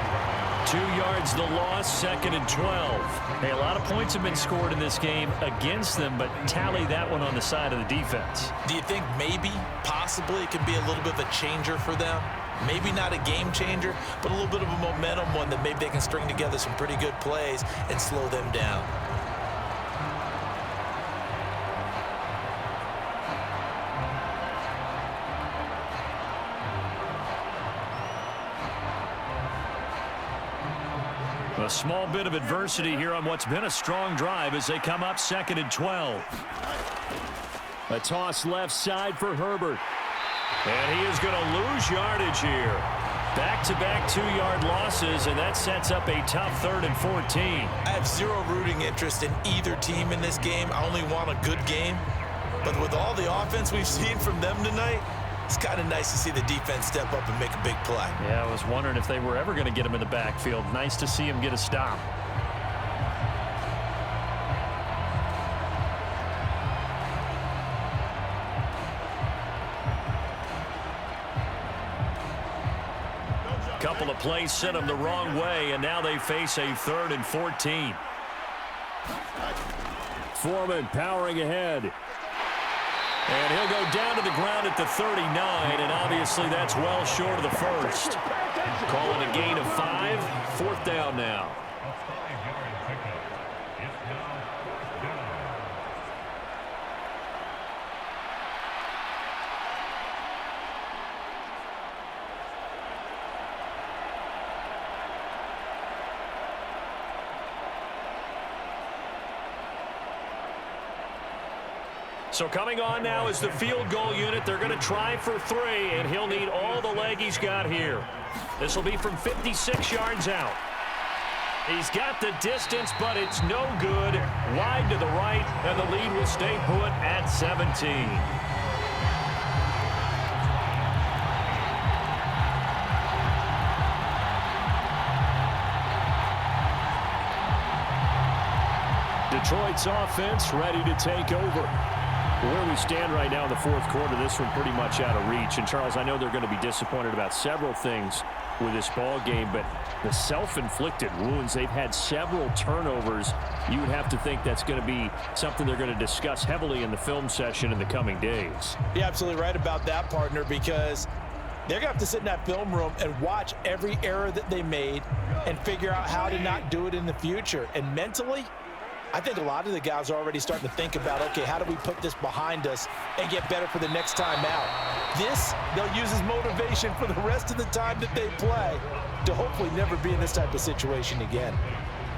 2 yards the loss, 2nd and 12. Hey, a lot of points have been scored in this game against them, but tally that one on the side of the defense. Do you think maybe, possibly, it could be a little bit of a changer for them? Maybe not a game changer, but a little bit of a momentum one that maybe they can string together some pretty good plays and slow them down. A small bit of adversity here on what's been a strong drive as they come up 2nd and 12. A toss left side for Herbert. And he is going to lose yardage here. Back-to-back 2-yard losses, and that sets up a tough 3rd and 14. I have zero rooting interest in either team in this game. I only want a good game. But with all the offense we've seen from them tonight, it's kind of nice to see the defense step up and make a big play. Yeah, I was wondering if they were ever going to get him in the backfield. Nice to see him get a stop. Couple of plays sent them the wrong way, and now they face a 3rd and 14. Foreman powering ahead. And he'll go down to the ground at the 39, and obviously that's well short of the first. Call it a gain of 5, 4th down now. So coming on now is the field goal unit. They're going to try for 3, and he'll need all the leg he's got here. This will be from 56 yards out. He's got the distance, but it's no good. Wide to the right, and the lead will stay put at 17. Detroit's offense ready to take over. Where we stand right now in the 4th quarter, this one pretty much out of reach. And, Charles, I know they're going to be disappointed about several things with this ball game, but the self-inflicted wounds, they've had several turnovers. You would have to think that's going to be something they're going to discuss heavily in the film session in the coming days. You're absolutely right about that, partner, because They're going to have to sit in that film room and watch every error that they made and figure out how to not do it in the future. And mentally, I think a lot of the guys are already starting to think about, okay, how do we put this behind us and get better for the next time out? This, they'll use as motivation for the rest of the time that they play to hopefully never be in this type of situation again.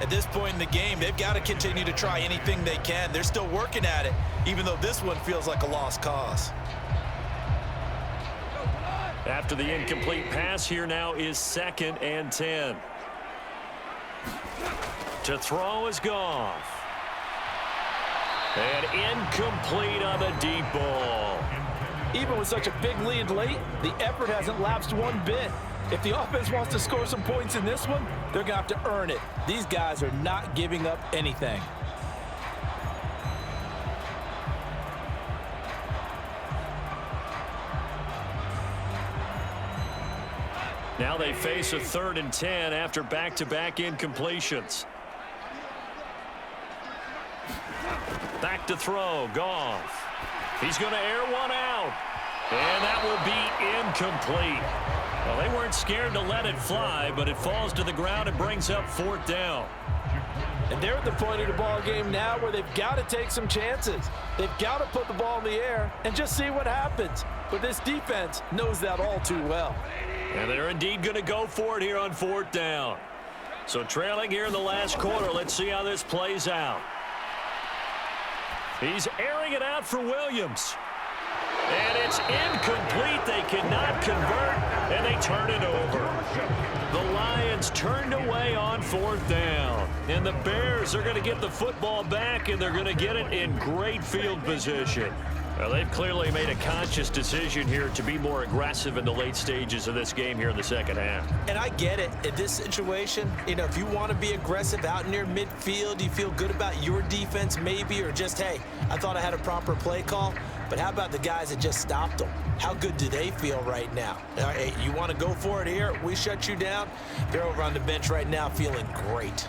At this point in the game, they've got to continue to try anything they can. They're still working at it, even though this one feels like a lost cause. After the incomplete pass, here now is 2nd and 10. To throw is Goff. And incomplete on the deep ball. Even with such a big lead late, the effort hasn't lapsed one bit. If the offense wants to score some points in this one, they're going to have to earn it. These guys are not giving up anything. Now they face a 3rd and 10 after back-to-back incompletions. Back to throw, Goff. He's going to air one out. And that will be incomplete. Well, they weren't scared to let it fly, but it falls to the ground and brings up 4th down. And they're at the point of the ball game now where they've got to take some chances. They've got to put the ball in the air and just see what happens. But this defense knows that all too well. And they're indeed going to go for it here on 4th down. So trailing here in the last quarter, let's see how this plays out. He's airing it out for Williams. And it's incomplete. They cannot convert, and they turn it over. The Lions turned away on 4th down. And the Bears are going to get the football back, and they're going to get it in great field position. Well, they've clearly made a conscious decision here to be more aggressive in the late stages of this game here in the second half. And I get it. In this situation, you know, if you want to be aggressive out near midfield, you feel good about your defense maybe, or just, hey, I thought I had a proper play call. But how about the guys that just stopped them? How good do they feel right now? Hey, you want to go for it here? We shut you down. They're over on the bench right now feeling great.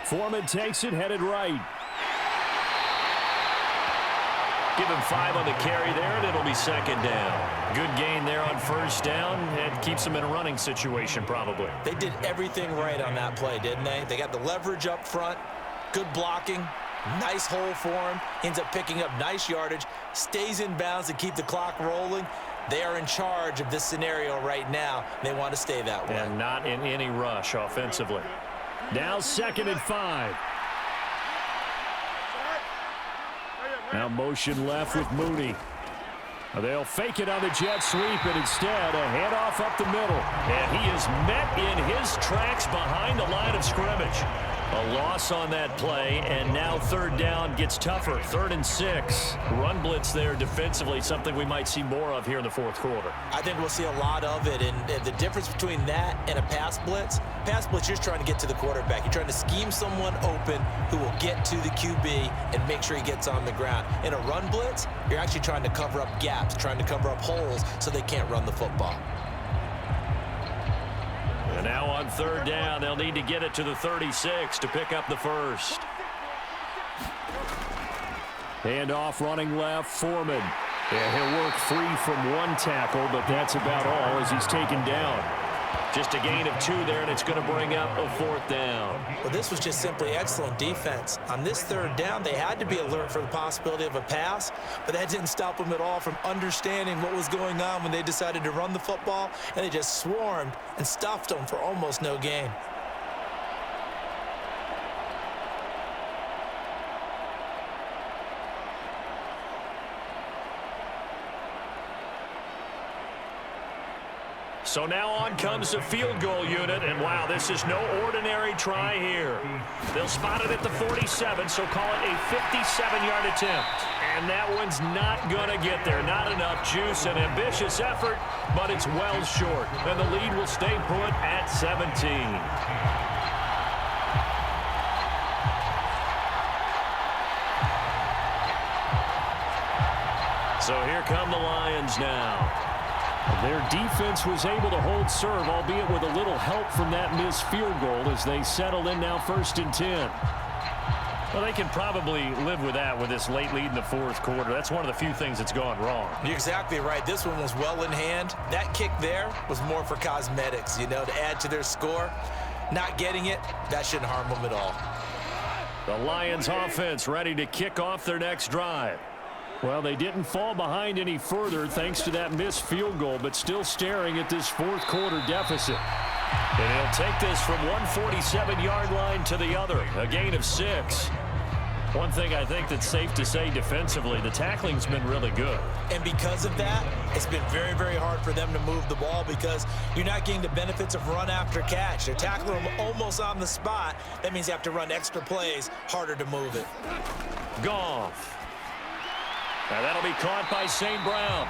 Foreman takes it, headed right. Give him 5 on the carry there, and it'll be 2nd down. Good gain there on 1st down. It keeps them in a running situation, probably. They did everything right on that play, didn't they? They got the leverage up front, good blocking, nice hole for him. Ends up picking up nice yardage, stays in bounds to keep the clock rolling. They are in charge of this scenario right now. They want to stay that way. And not in any rush offensively. Now 2nd and 5. Now motion left with Mooney. They'll fake it on the jet sweep, and instead a handoff up the middle. And he is met in his tracks behind the line of scrimmage. A loss on that play, and now 3rd down gets tougher. 3rd and 6. Run blitz there defensively, something we might see more of here in the 4th quarter. I think we'll see a lot of it, and the difference between that and a pass blitz, you're just trying to get to the quarterback. You're trying to scheme someone open who will get to the QB and make sure he gets on the ground. In a run blitz, you're actually trying to cover up gaps, trying to cover up holes so they can't run the football. And now on 3rd down, they'll need to get it to the 36 to pick up the 1st. Handoff running left, Foreman. Yeah, he'll work free from one tackle, but that's about all as he's taken down. Just a gain of 2 there, and it's going to bring up a 4th down. Well, this was just simply excellent defense. On this 3rd down, they had to be alert for the possibility of a pass, but that didn't stop them at all from understanding what was going on when they decided to run the football, and they just swarmed and stuffed them for almost no gain. So now on comes the field goal unit, and wow, this is no ordinary try here. They'll spot it at the 47, so call it a 57-yard attempt. And that one's not going to get there. Not enough juice, an ambitious effort, but it's well short. And the lead will stay put at 17. So here come the Lions now. Their defense was able to hold serve, albeit with a little help from that missed field goal as they settle in now 1st and 10. Well, they can probably live with that with this late lead in the 4th quarter. That's one of the few things that's gone wrong. You're exactly right. This one was well in hand. That kick there was more for cosmetics, you know, to add to their score. Not getting it, that shouldn't harm them at all. The Lions offense ready to kick off their next drive. Well, they didn't fall behind any further thanks to that missed field goal, but still staring at this 4th quarter deficit. And he'll take this from 147-yard line to the other, a gain of 6. One thing I think that's safe to say defensively, the tackling's been really good. And because of that, it's been very, very hard for them to move the ball because you're not getting the benefits of run after catch. They're tackling them almost on the spot. That means you have to run extra plays, harder to move it. Goff. Now that'll be caught by St. Brown.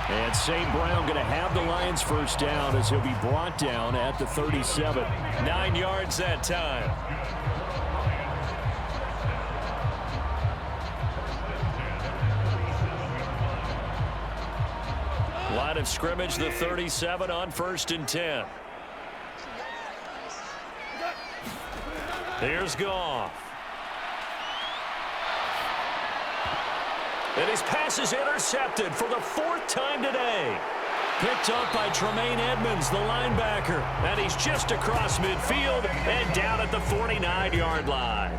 And St. Brown going to have the Lions first down as he'll be brought down at the 37. 9 yards that time. Line of scrimmage, the 37 on 1st and 10. Here's Goff. And his pass is intercepted for the 4th time today. Picked up by Tremaine Edmonds, the linebacker. And he's just across midfield and down at the 49-yard line.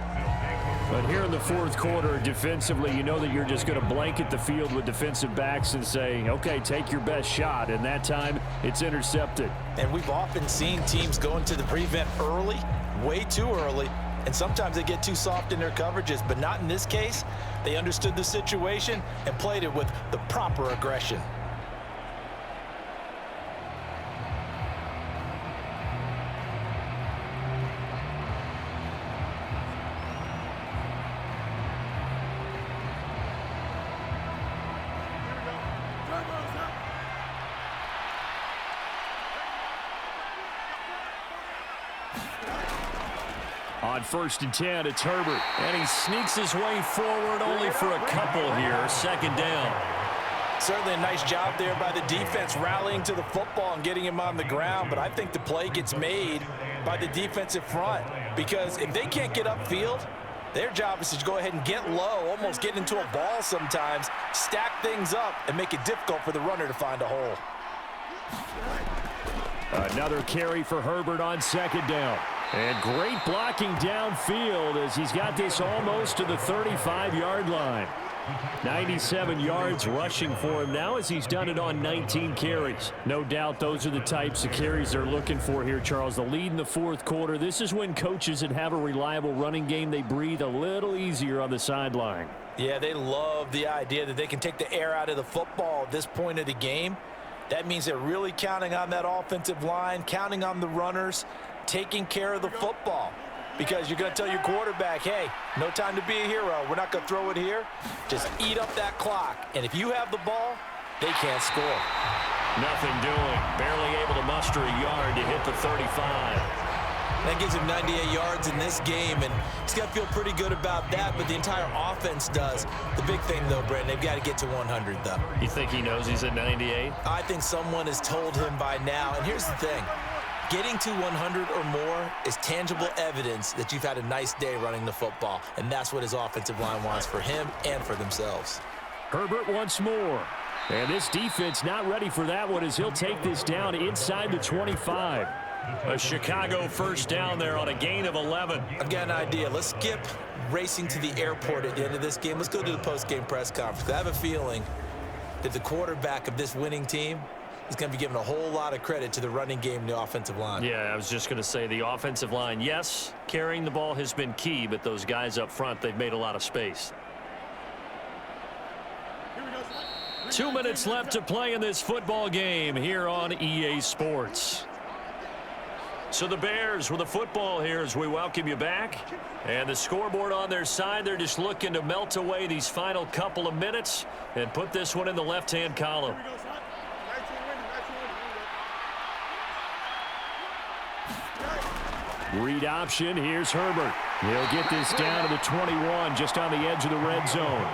But here in the 4th quarter, defensively, you know that you're just going to blanket the field with defensive backs and say, okay, take your best shot. And that time, it's intercepted. And we've often seen teams go into the prevent early, way too early, and sometimes they get too soft in their coverages, but not in this case. They understood the situation and played it with the proper aggression. On 1st and 10, it's Herbert. And he sneaks his way forward only for a couple here. 2nd down. Certainly a nice job there by the defense rallying to the football and getting him on the ground. But I think the play gets made by the defensive front. Because if they can't get upfield, their job is to go ahead and get low, almost get into a ball sometimes, stack things up, and make it difficult for the runner to find a hole. Another carry for Herbert on 2nd down. And great blocking downfield as he's got this almost to the 35-yard line. 97 yards rushing for him now as he's done it on 19 carries. No doubt those are the types of carries they're looking for here, Charles. The lead in the 4th quarter. This is when coaches that have a reliable running game, they breathe a little easier on the sideline. Yeah, they love the idea that they can take the air out of the football at this point of the game. That means they're really counting on that offensive line, counting on the runners, taking care of the football. Because you're going to tell your quarterback, hey, no time to be a hero. We're not going to throw it here. Just eat up that clock. And if you have the ball, they can't score. Nothing doing. Barely able to muster a yard to hit the 35. That gives him 98 yards in this game, and he's got to feel pretty good about that, but the entire offense does. The big thing, though, Brandon, they've got to get to 100, though. You think he knows he's at 98? I think someone has told him by now, and here's the thing. Getting to 100 or more is tangible evidence that you've had a nice day running the football, and that's what his offensive line wants for him and for themselves. Herbert once more. And this defense not ready for that one as he'll take this down inside the 25. A Chicago first down there on a gain of 11. I've got an idea. Let's skip racing to the airport at the end of this game. Let's go to the post-game press conference. I have a feeling that the quarterback of this winning team is going to be giving a whole lot of credit to the running game and the offensive line. Yeah, I was just going to say the offensive line, yes, carrying the ball has been key, but those guys up front, they've made a lot of space. 2 minutes left to play in this football game here on EA Sports. So the Bears with the football here as we welcome you back. And the scoreboard on their side, they're just looking to melt away these final couple of minutes and put this one in the left-hand column. Read option. Here's Herbert. He'll get this down to the 21, just on the edge of the red zone.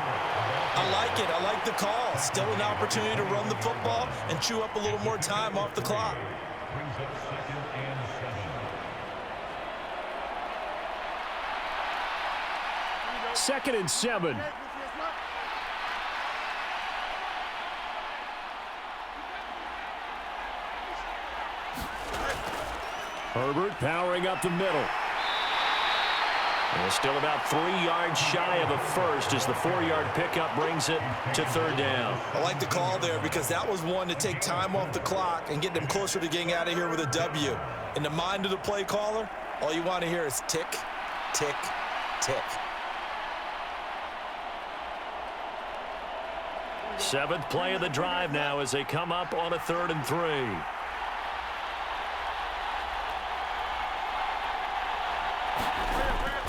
I like it. I like the call. Still an opportunity to run the football and chew up a little more time off the clock. Brings up 2nd and 7. 2nd and 7. Herbert powering up the middle. And still about 3 yards shy of a first as the 4-yard pickup brings it to 3rd down. I like the call there because that was one to take time off the clock and get them closer to getting out of here with a W. In the mind of the play caller, all you want to hear is tick, tick, tick. 7th play of the drive now as they come up on a 3rd and 3.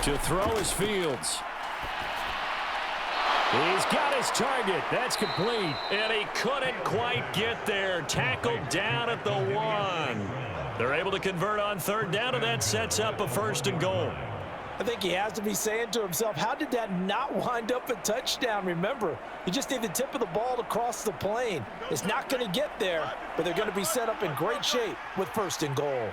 To throw is Fields. He's got his target. That's complete. And he couldn't quite get there. Tackled down at the 1. They're able to convert on 3rd down, and that sets up a 1st and goal. I think he has to be saying to himself, how did that not wind up a touchdown? Remember, you just need the tip of the ball to cross the plane. It's not going to get there, but they're going to be set up in great shape with 1st and goal.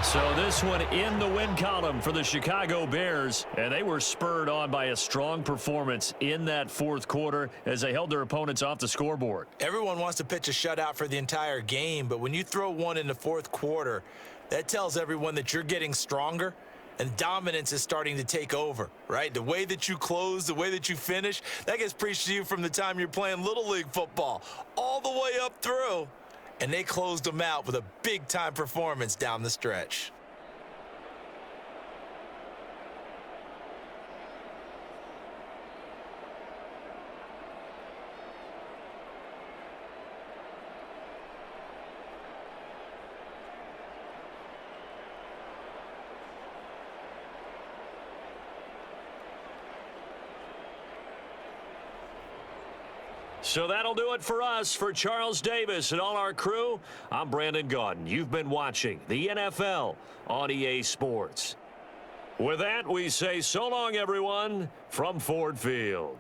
So this one in the win column for the Chicago Bears, and they were spurred on by a strong performance in that 4th quarter as they held their opponents off the scoreboard. Everyone wants to pitch a shutout for the entire game, but when you throw one in the 4th quarter, that tells everyone that you're getting stronger and dominance is starting to take over, right? The way that you close, the way that you finish, that gets preached to you from the time you're playing Little League football all the way up through. And they closed them out with a big-time performance down the stretch. So that'll do it for us. For Charles Davis and all our crew, I'm Brandon Gaudin. You've been watching the NFL on EA Sports. With that, we say so long, everyone, from Ford Field.